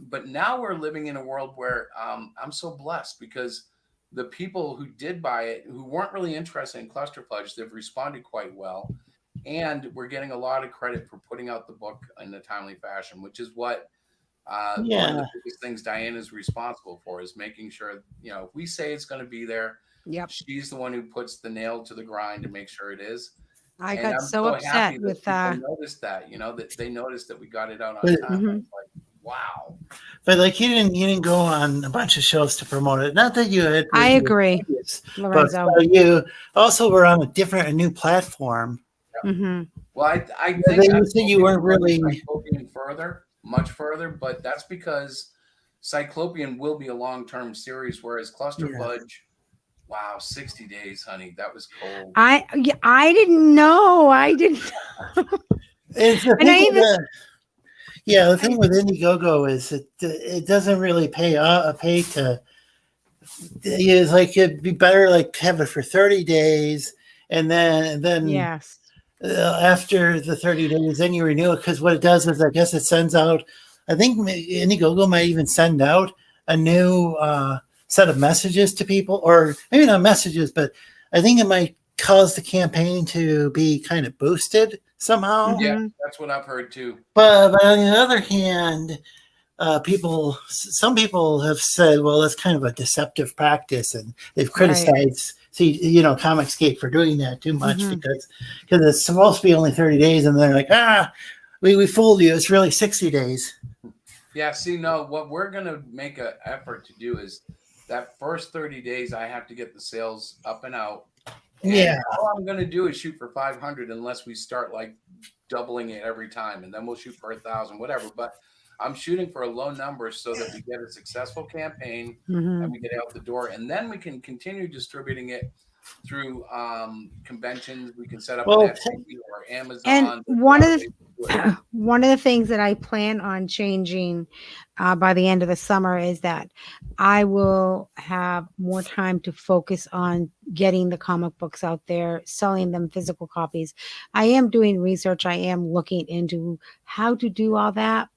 But now we're living in a world where I'm so blessed, because the people who did buy it, who weren't really interested in Cluster Fudge, they've responded quite well. And we're getting a lot of credit for putting out the book in a timely fashion, which is what one of the biggest things Diana's responsible for, is making sure, if we say it's going to be there, she's the one who puts the nail to the grind to make sure it is. I got so upset with that. Noticed that, that they noticed that we got it out on time. Like, wow. But like you didn't go on a bunch of shows to promote it. Not that you had. I agree, Lorenzo. But you also were on a new platform. Mm-hmm. Well, I think you said you weren't really much further, but that's because Cyclopian will be a long-term series, whereas Cluster Fudge, wow, 60 days, honey, that was cold. I didn't know. The thing with Indiegogo is it doesn't really pay to. It's like it'd be better like have it for 30 days, and then yes. After the 30 days, then you renew it, because what it does is, I guess it sends out, I think Indiegogo might even send out a new set of messages to people, or maybe not messages, but I think it might cause the campaign to be kind of boosted somehow. Yeah, that's what I've heard too. But on the other hand, some people have said, well, that's kind of a deceptive practice, and they've criticized Comicsgate for doing that too much, because it's supposed to be only 30 days, and they're like, we fooled you, it's really 60 days. Yeah, see, no, what we're going to make an effort to do is that first 30 days, I have to get the sales up and out. And all I'm going to do is shoot for 500 unless we start like doubling it every time, and then we'll shoot for 1,000, whatever. But I'm shooting for a low number so that we get a successful campaign and we get out the door, and then we can continue distributing it through conventions. We can set up an Etsy or Amazon. And one of one of the things that I plan on changing by the end of the summer is that I will have more time to focus on getting the comic books out there, selling them physical copies. I am doing research. I am looking into how to do all that.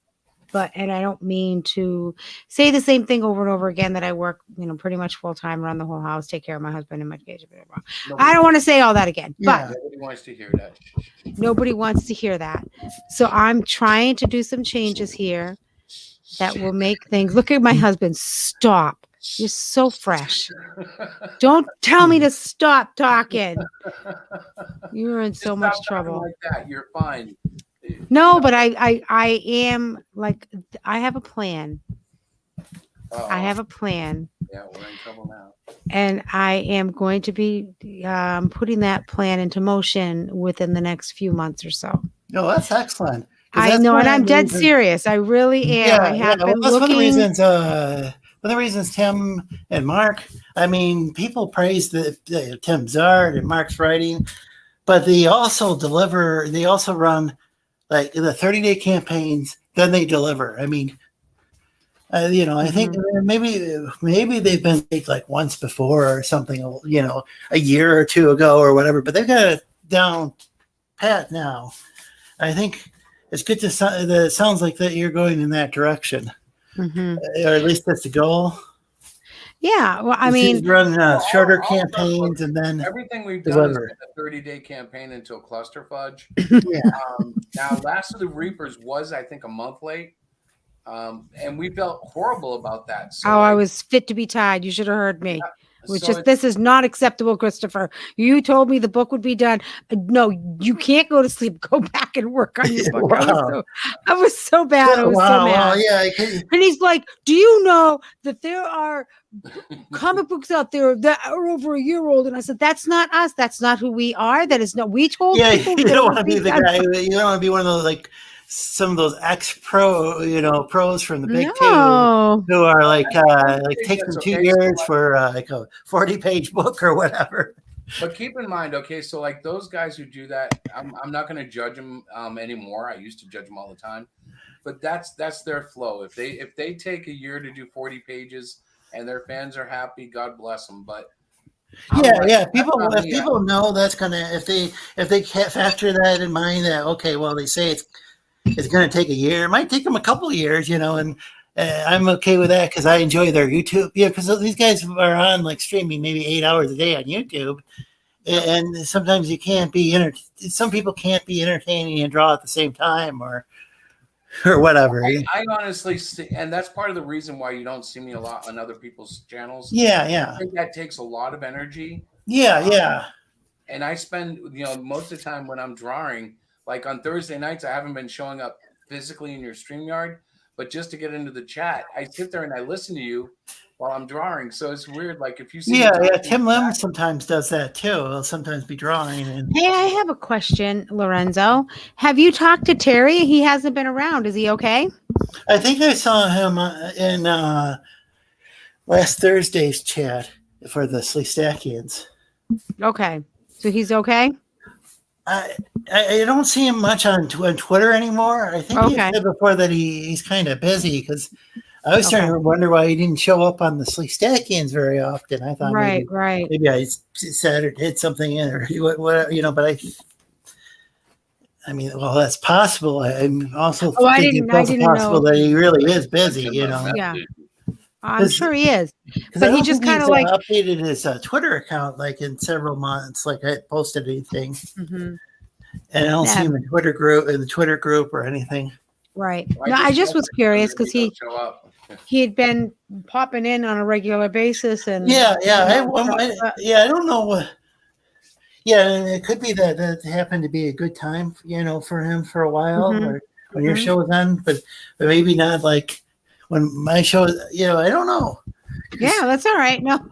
And I don't mean to say the same thing over and over again that I work, pretty much full time, run the whole house, take care of my husband and my kids. Blah, blah, blah. I don't want to say all that again, Yeah. but Nobody wants to hear that. nobody wants to hear that. So I'm trying to do some changes here that will make things. Look at my husband. Stop. You're so fresh. Don't tell me to stop talking. You're in so Just much stop talking trouble. like that. You're fine. No, but I am like, I have a plan. I have a plan. Yeah, we're in trouble now. And I am going to be putting that plan into motion within the next few months or so. No, that's excellent. I know, and I'm dead serious. I really am. I have been that's looking. one of the reasons Tim and Mark. I mean, people praise Tim's art and Mark's writing, but they also deliver. They also run like the 30-day campaigns. Then they deliver. I mean, I think maybe they've been like once before or something. A year or two ago or whatever. But they've got it down pat now. I think it's good it sounds like that you're going in that direction, or at least that's the goal. Yeah, well, I mean, run shorter campaigns and then everything we've done is a 30-day campaign until Cluster Fudge. Now, Last of the Reapers was, I think, a month late, and we felt horrible about that. So I was fit to be tied. You should have heard me. So This is not acceptable, Christopher. You told me the book would be done. No, you can't go to sleep. Go back and work on your book. Wow. I was so bad. I was so mad. Yeah, and he's like, "Do you know that there are comic books out there that are over a year old?" And I said, "That's not us. That's not who we are. That is not." We told people. You don't want to be the guy. You don't want to be one of those like some of those pros from the big two who are like take them 2 years for like a 40-page book or whatever. But keep in mind, okay, so like those guys who do that, I'm not going to judge them anymore. I used to judge them all the time, but that's their flow. If they take a year to do 40 pages and their fans are happy, God bless them. But people know that's gonna if they can't factor that in mind that okay, well they say it's going to take a year. It might take them a couple of years, and I'm okay with that because I enjoy their YouTube. Yeah, because these guys are on like streaming maybe 8 hours a day on YouTube, and sometimes you can't be some people can't be entertaining and draw at the same time or whatever. I honestly see, and that's part of the reason why you don't see me a lot on other people's channels. Yeah. I think that takes a lot of energy. Yeah. And I spend, most of the time when I'm drawing. Like on Thursday nights, I haven't been showing up physically in your StreamYard, but just to get into the chat, I sit there and I listen to you while I'm drawing. So it's weird. Like if you see, Tim Lim sometimes does that too. He'll sometimes be drawing. Hey, I have a question, Lorenzo. Have you talked to Terry? He hasn't been around. Is he okay? I think I saw him in last Thursday's chat for the Sleestakians. Okay, so he's okay. I don't see him much on Twitter anymore. I think he said before that he's kind of busy because I was starting to wonder why he didn't show up on the Sleestakians very often. I thought maybe I said or did something in or what, but I mean, well, that's possible. I'm also thinking it's possible that he really is busy, Yeah. I'm sure he is, but he just kind of like updated his Twitter account like in several months. Like I posted anything, and I don't see him in the Twitter group or anything. Right. No, I just was curious because he had been popping in on a regular basis, and I don't know what. Yeah, and it could be that happened to be a good time, for him for a while, or when your show was on, but maybe not like. When my show, I don't know. Yeah, that's all right. No,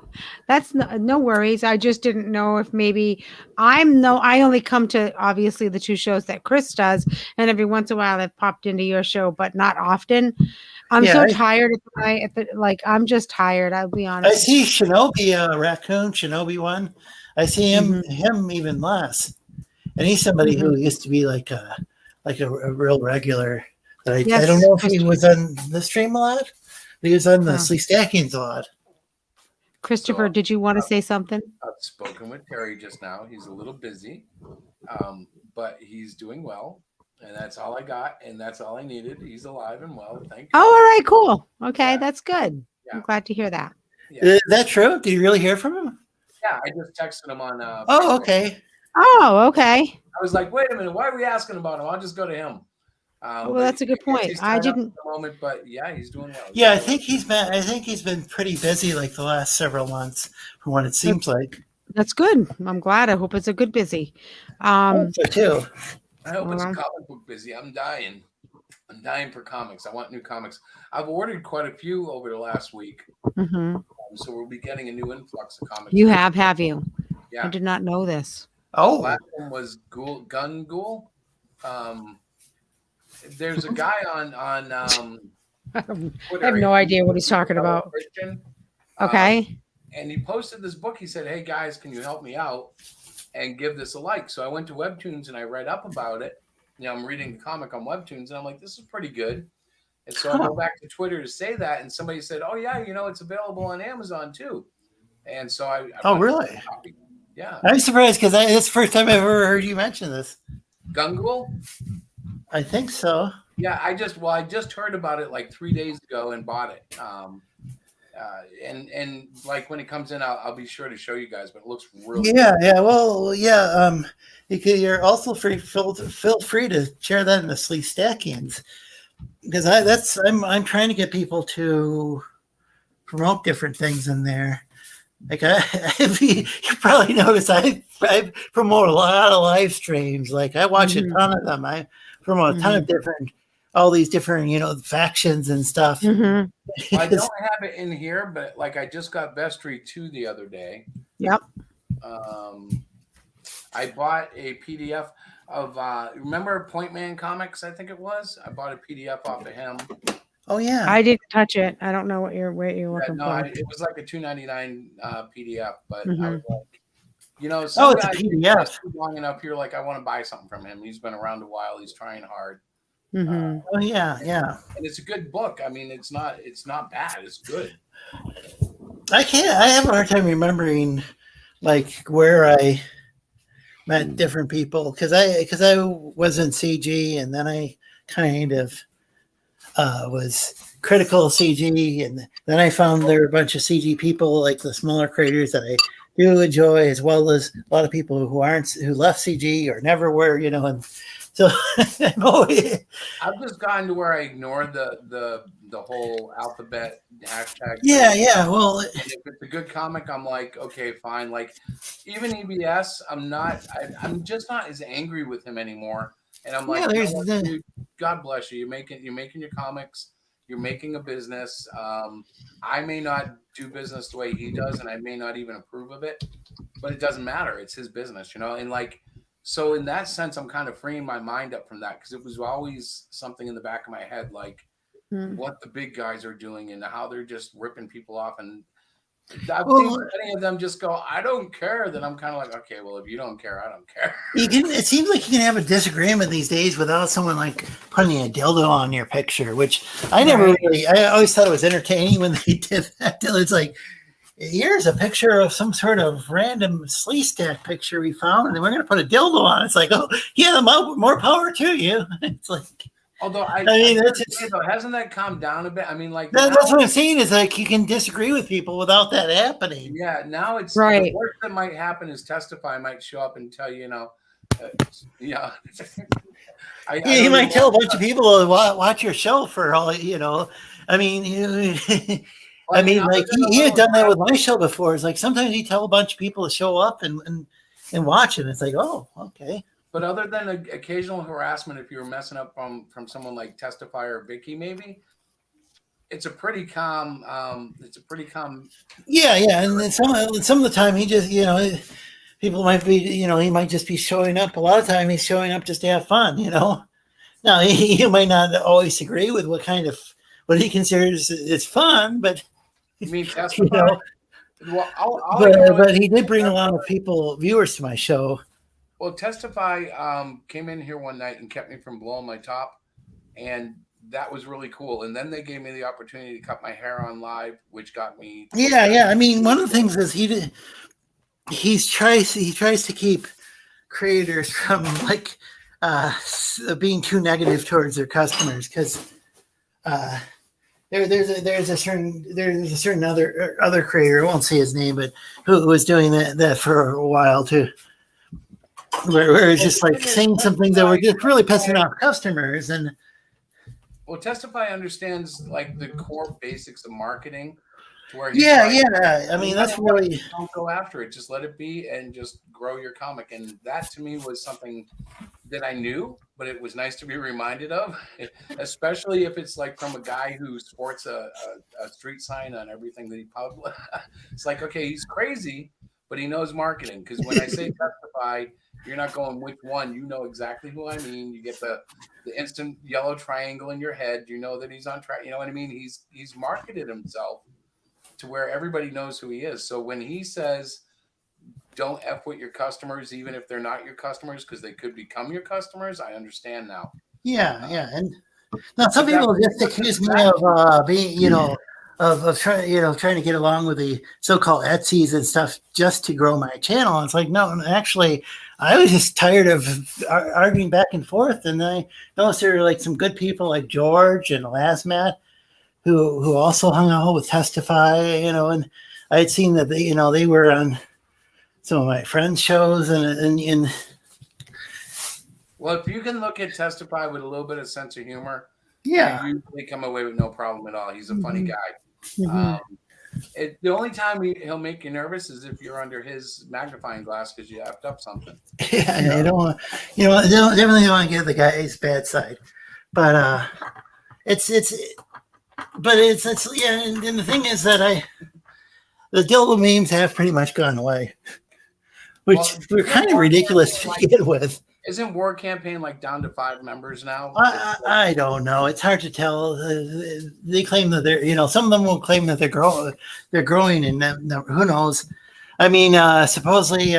that's no worries. I just didn't know if maybe I only come to obviously the two shows that Chris does, and every once in a while I've popped into your show, but not often. I'm tired I'm just tired. I'll be honest. I see Shinobi one. I see him even less, and he's somebody who used to be like like a real regular. That I Yes, don't know if he Christopher. was on the stream a lot. But he was on the Oh. Sleestackings a lot. Christopher, So, did you want to say something? I've spoken with Terry just now. He's a little busy, but he's doing well. And that's all I got. And that's all I needed. He's alive and well. Thank Oh, you. all right, cool. Okay, Yeah. that's good. Yeah. I'm glad to hear that. Yeah. Is that true? Did you really hear from him? Yeah, I just texted him on. Oh, Facebook. okay. Oh, okay. I was like, wait a minute, why are we asking about him? I'll just go to him. Well, But that's a good guess point. he's I tied up didn't. at the moment, but yeah, he's doing well. Yeah, I think he's been pretty busy like the last several months, from what it seems like. That's good. I'm glad. I hope it's a good busy. So too. I hope it's Well. comic book busy. I'm dying. I'm dying for comics. I want new comics. I've ordered quite a few over the last week, Mhm. so we'll be getting a new influx of comics. You have you? Yeah. I did not know this. Oh, Last one was Gun Ghoul. There's a guy on I Twitter. have no idea what he's talking fellow about. Christian, Okay. and he posted this book. He said, "Hey guys, can you help me out and give this a like?" So I went to Webtoons and I read up about it. I'm reading the comic on Webtoons, and I'm like, "This is pretty good." And so I go back to Twitter to say that, and somebody said, "Oh yeah, it's available on Amazon too." And so I oh, bought really? a copy. Yeah, I'm surprised because it's the first time I've ever heard you mention this. Gun Ghoul. I think so. Yeah, I just heard about it like 3 days ago and bought it. And like when it comes in, I'll be sure to show you guys. But it looks really Yeah, yeah. Well, yeah. You're also feel free to share that in the Sleestackings, because I'm trying to get people to promote different things in there. Like you probably noticed, I promote a lot of live streams. Like I watch a ton of them. I promote a ton of all these different factions and stuff. Mhm. I don't have it in here, but like I just got Vestry 2 the other day. Yep. I bought a PDF of remember Point Man Comics, I think it was. I bought a PDF off of him. Oh yeah. I didn't touch it. I don't know what you're looking for. It was like a $2.99 PDF, but I Mhm. was like, Oh, some it's a guy PDF. long enough, you're like, I want to buy something from him. He's been around a while. He's trying hard. Mhm. Oh yeah, yeah. And it's a good book. I mean, it's not bad. It's good. I have a hard time remembering like where I met different people because I was in CG and then I kind of was critical of CG, and then I found there were a bunch of CG people, like the smaller creators that I do enjoy, as well as a lot of people who left CG or never were, and so I've just gotten to where I ignore the whole alphabet hashtag. Yeah, yeah. Well, and if it's a good comic, I'm like, okay, fine. Like even EBS, I'm just not as angry with him anymore. And I'm like, dude, God bless you. You're making your comics. You're making a business. I may not do business the way he does, and I may not even approve of it, but it doesn't matter. It's his business, And like, so in that sense, I'm kind of freeing my mind up from that because it was always something in the back of my head, like what the big guys are doing and how they're just ripping people off. And I've seen many of them just go, I don't care. Then I'm kind of like, okay, well, if you don't care, I don't care. It seems like you can have a disagreement these days without someone like putting a dildo on your picture, which I never really, I always thought it was entertaining when they did that. It's like, here's a picture of some sort of random Sleestack picture we found, and we're going to put a dildo on. It's like, oh, yeah, more power to you. It's like, although hasn't that calmed down a bit? I mean, like that's what I'm saying is like you can disagree with people without that happening. Yeah, now it's right. The worst that might happen is Testify might show up and tell you, yeah. He might tell a bunch of people to watch your show for all, I mean, I mean, like he had done that with my show before. It's like sometimes he tell a bunch of people to show up and watch it. It's like, oh, okay. But other than occasional harassment, if you were messing up from someone like Testify or Vicky, maybe it's a pretty calm. Yeah, yeah, and then some of the time he just, people might be, he might just be showing up. A lot of time he's showing up just to have fun, Now he might not always agree with what he considers is fun, but you mean Testify? Well, but he did bring a lot of viewers to my show. Well, Testify came in here one night and kept me from blowing my top, and that was really cool. And then they gave me the opportunity to cut my hair on live, which got me. Yeah. I mean, one of the things is he tries to keep creators from like being too negative towards their customers, because there's a certain other creator, I won't say his name, but who was doing that for a while too, where it's just like saying some things that were just really pissing off customers. And Well, Testify understands like the core basics of marketing, to where I mean, that's really, don't go after it. Just let it be and just grow your comic. And that to me was something that I knew, but it was nice to be reminded of, especially if it's like from a guy who sports a street sign on everything that he publishes. It's like, okay, he's crazy, but he knows marketing. Because when I say Testify, you're not going which one. You know exactly who I mean. You get the instant yellow triangle in your head. You know that he's on track. You know what I mean? He's marketed himself to where everybody knows who he is. So when he says, don't F with your customers, even if they're not your customers, because they could become your customers, I understand now. And now some people just accuse me of being, of trying to get along with the so-called Etsy's and stuff just to grow my channel. And it's like, no, actually, I was just tired of arguing back and forth. And I noticed there were like some good people like George and Lasmat who also hung out with Testify, and I had seen that they were on some of my friends' shows and well, if you can look at Testify with a little bit of sense of humor, you usually come away with no problem at all. He's a funny guy. The only time he'll make you nervous is if you're under his magnifying glass because you effed up something. I don't want, definitely don't want to get the guy's bad side, but it's and the thing is that the dildo memes have pretty much gone away, which were kind of ridiculous to begin with. Isn't War Campaign like down to 5 members now? I don't know. It's hard to tell. They claim that they're, some of them will claim that they're growing, and who knows? I mean, supposedly,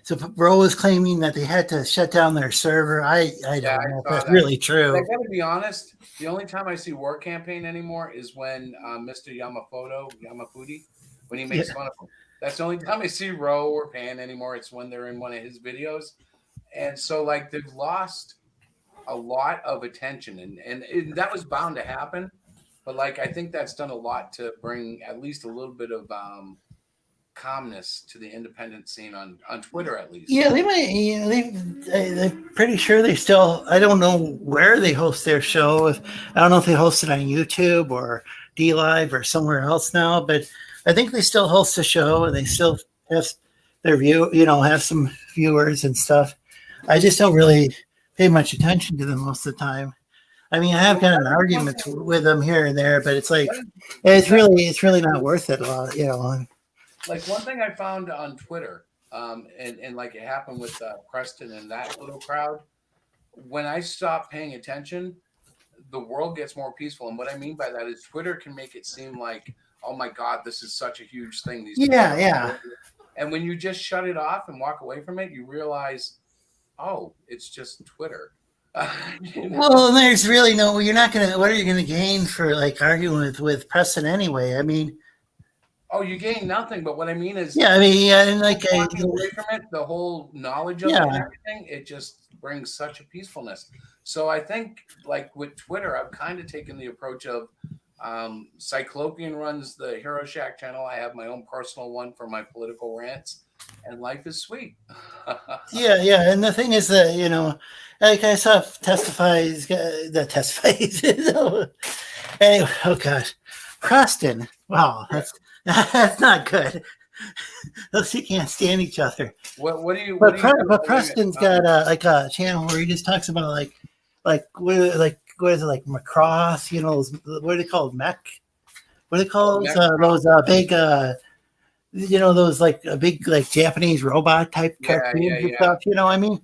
so Bro was claiming that they had to shut down their server. I don't know if that's really true. I gotta be honest. The only time I see War Campaign anymore is when Mr. Yamafudi, when he makes fun of them. That's the only time I see Ro or Pan anymore. It's when they're in one of his videos. And so, like, they've lost a lot of attention. And that was bound to happen. But, like, I think that's done a lot to bring at least a little bit of calmness to the independent scene on Twitter, at least. Yeah, they might. They're pretty sure they still. I don't know where they host their show. I don't know if they host it on YouTube or DLive or somewhere else now. But I think they still host a show, and they still have their have some viewers and stuff. I just don't really pay much attention to them most of the time. I mean, I have got an argument with them here and there, but it's like it's really not worth it. Like one thing I found on Twitter, and like it happened with Preston and that little crowd. When I stop paying attention, the world gets more peaceful. And what I mean by that is Twitter can make it seem like, oh my God, this is such a huge thing. And when you just shut it off and walk away from it, you realize, oh, it's just Twitter. Well, there's really you're not going to, what are you going to gain for like arguing with Preston anyway? I mean, oh, you gain nothing. But what I mean is, and like walking away from it, the whole knowledge of it and everything, it just brings such a peacefulness. So I think like with Twitter, I've kind of taken the approach of Cyclopian runs the Hero Shack channel. I have my own personal one for my political rants, and life is sweet. And the thing is that like I saw testifies. Anyway, oh gosh, Preston. Wow, that's not good. Those two can't stand each other. What do you? But Preston's got like a channel where he just talks about what is it, like macross? What are they called? Mech? What are they called? Those big, those like a big like Japanese robot type cartoons and stuff. You know what I mean?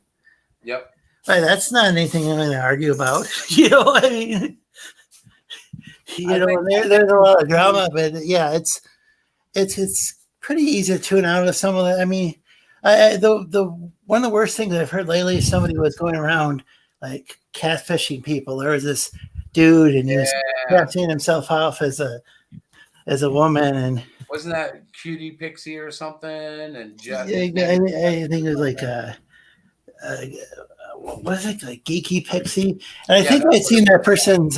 Yep. Like, that's not anything I'm going to argue about. You know what I mean? There's a lot of drama, but yeah, it's pretty easy to tune out of some of that. I mean, The one of the worst things I've heard lately, somebody was going around like catfishing people. There was this dude, and he was Yeah. passing himself off as a woman, and Wasn't that Cutie Pixie or something? And just I think it was like what was it, like Geeky Pixie? And I Yeah, think that's I'd seen that person's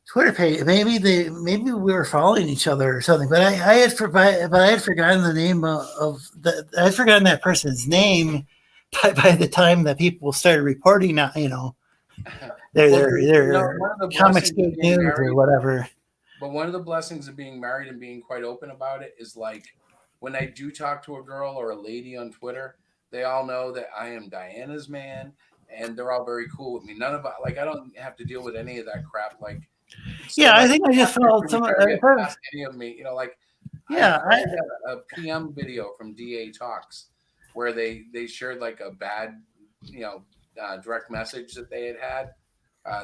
Twitter page. Maybe we were following each other or something. But I had forgotten the name of the. I had forgotten that person's name by the time that people started reporting. Their one of the comics blessings of being news or married, whatever. but one of the blessings of being married and being quite open about it is like when I do talk to a girl or a lady on Twitter, they all know that I am Diana's man, and they're all very cool with me. None of like I don't have to deal with any of that crap. Like, so Yeah, I like, think I just felt some. never get past any of me, like. Yeah, I got a PM video from DA Talks where they shared like a bad, direct message that they had.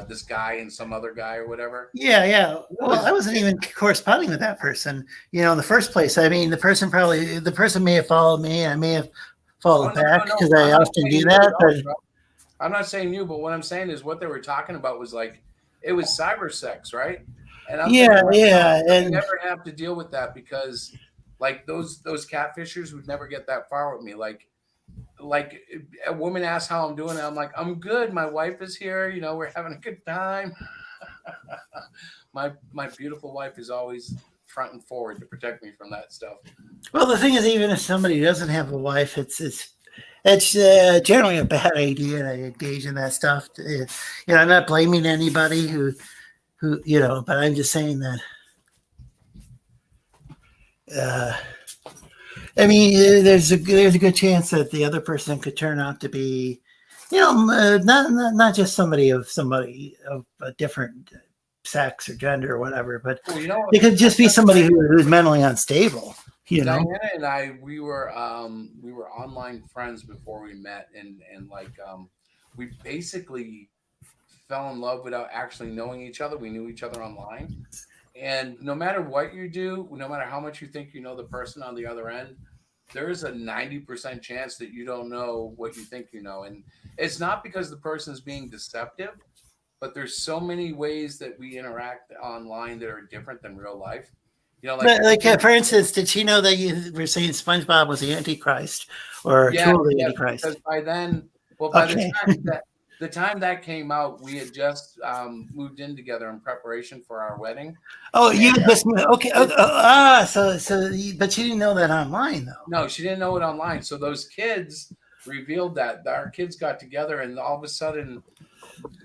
This guy and some other guy or whatever. Yeah. Well, I wasn't even corresponding with that person, in the first place. I mean, the person may have followed me. I may have followed back because I often do that. But I'm not saying you, but what I'm saying is what they were talking about was like, it was cyber sex, right? And I'm thinking, and never have to deal with that because like those catfishers would never get that far with me. Like a woman asks how I'm doing, and I'm like, I'm good. My wife is here. We're having a good time. my beautiful wife is always front and forward to protect me from that stuff. Well, the thing is, even if somebody doesn't have a wife, it's generally a bad idea to engage in that stuff. I'm not blaming anybody who, but I'm just saying that. I mean, there's a good chance that the other person could turn out to be, not just somebody of a different sex or gender or whatever, but it could just be somebody who's mentally unstable. Diana and I, we were online friends before we met, and we basically fell in love without actually knowing each other. We knew each other online. And no matter what you do, no matter how much you think you know the person on the other end, there is a 90% chance that you don't know what you think you know. And it's not because the person is being deceptive, but there's so many ways that we interact online that are different than real life. For instance, did she know that you were saying SpongeBob was the Antichrist or tool the Antichrist? Because by then, the time that came out, we had just moved in together in preparation for our wedding. Oh, you just okay. But she didn't know that online, though. No, she didn't know it online. So those kids revealed that our kids got together, and all of a sudden,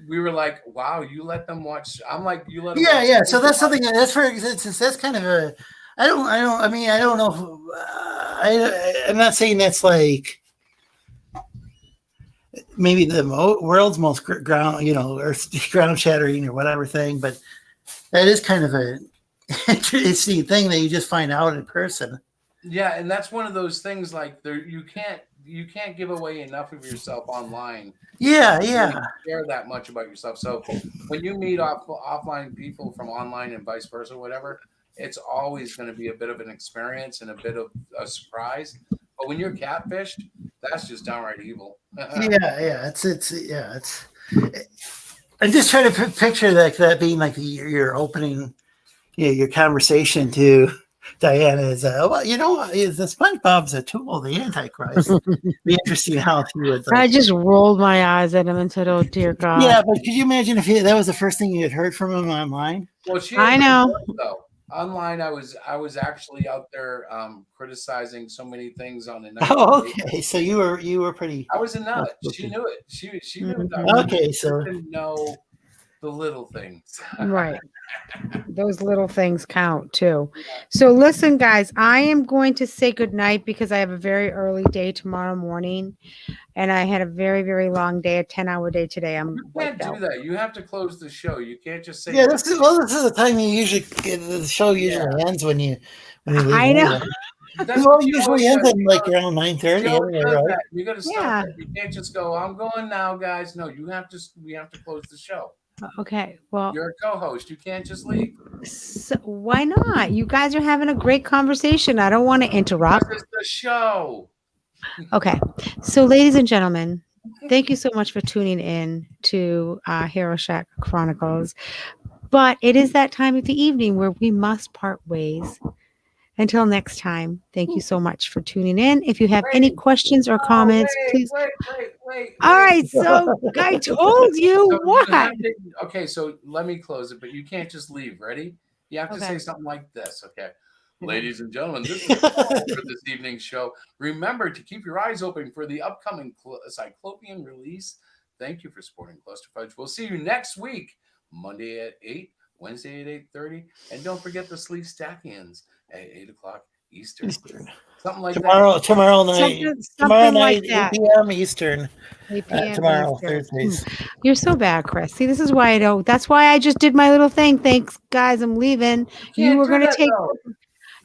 we were like, "Wow, you let them watch?" I'm like, "You let them?" Yeah. So that's something. That's kind of a. I don't know. I'm not saying that's like. Maybe the world's most ground shattering or whatever thing, but that is kind of a interesting thing that you just find out in person. Yeah, and that's one of those things like you can't give away enough of yourself online. Yeah. Share that much about yourself. So when you meet offline people from online and vice versa, whatever, it's always going to be a bit of an experience and a bit of a surprise. But when you're catfished, that's just downright evil. It's. I'm just trying to picture that being like your opening, your conversation to Diana is, the SpongeBob's a tool of the Antichrist. It'd be interesting how she would. I just rolled my eyes at him and said, "Oh dear God." Yeah, but could you imagine if that was the first thing you had heard from him online? Well, I know. Though. Online, I was actually out there criticizing so many things on the night. Oh, okay. So you were pretty. I was a nut. She knew it. She knew it. Okay, so didn't know the little things. Right. Those little things count too. So listen, guys, I am going to say goodnight because I have a very early day tomorrow morning. And I had a very, very long day, a 10-hour day today. You can't do that. You have to close the show. You can't just say. Yeah, this is the time the show usually ends when you leave. I know. Well, usually ends at like around 9:30. You got to stop it. You can't just go, "I'm going now, guys." No, we have to close the show. Okay, well, you're a co-host. You can't just leave. So why not? You guys are having a great conversation. I don't want to interrupt. It's the show. Okay. So, ladies and gentlemen, thank you so much for tuning in to Hero Shack Chronicles. But it is that time of the evening where we must part ways. Until next time, thank you so much for tuning in. If you have any Wait. questions or Oh, comments, please. wait. All right. So, I told you So you what? have to, okay, so let me close it, but you can't just leave. Ready? You have to say Okay. something like this, okay? Ladies and gentlemen, this is all for this evening's show. Remember to keep your eyes open for the upcoming Cyclopian release. Thank you for supporting Cluster Fudge. We'll see you next week, Monday at 8, Wednesday at 8:30. And don't forget the Sleep Stackians at 8 o'clock Eastern. Eastern. Something like Tomorrow night. Tomorrow Something like night, 8 that. p.m. Eastern. 8 p.m. Tomorrow, Eastern. Thursdays. You're so bad, Chris. See, this is why I don't. That's why I just did my little thing. Thanks, guys. I'm leaving. that. You You can't were do going to that, take, though.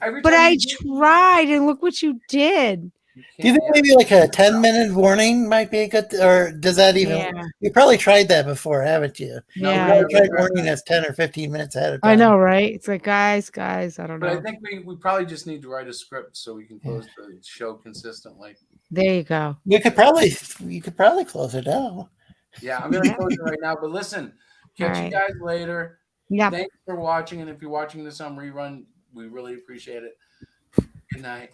Every but time I you do, tried, and look what you did. you Do you can't. think maybe like a 10-minute warning might be a good, or does that even? Yeah. You probably tried that before, haven't you? No, You Yeah, we I probably never tried did. tried warning that. us 10 or 15 minutes ahead of I time. know, right? It's like, guys, I don't But I know. think we probably just need to write a script so we can close the show consistently. There you go. You could probably close it down. Yeah, I'm going to Yeah. close it right now. But listen, All catch you right. guys later. Yep. Thanks for watching. And if you're watching this on rerun, we really appreciate it. Good night.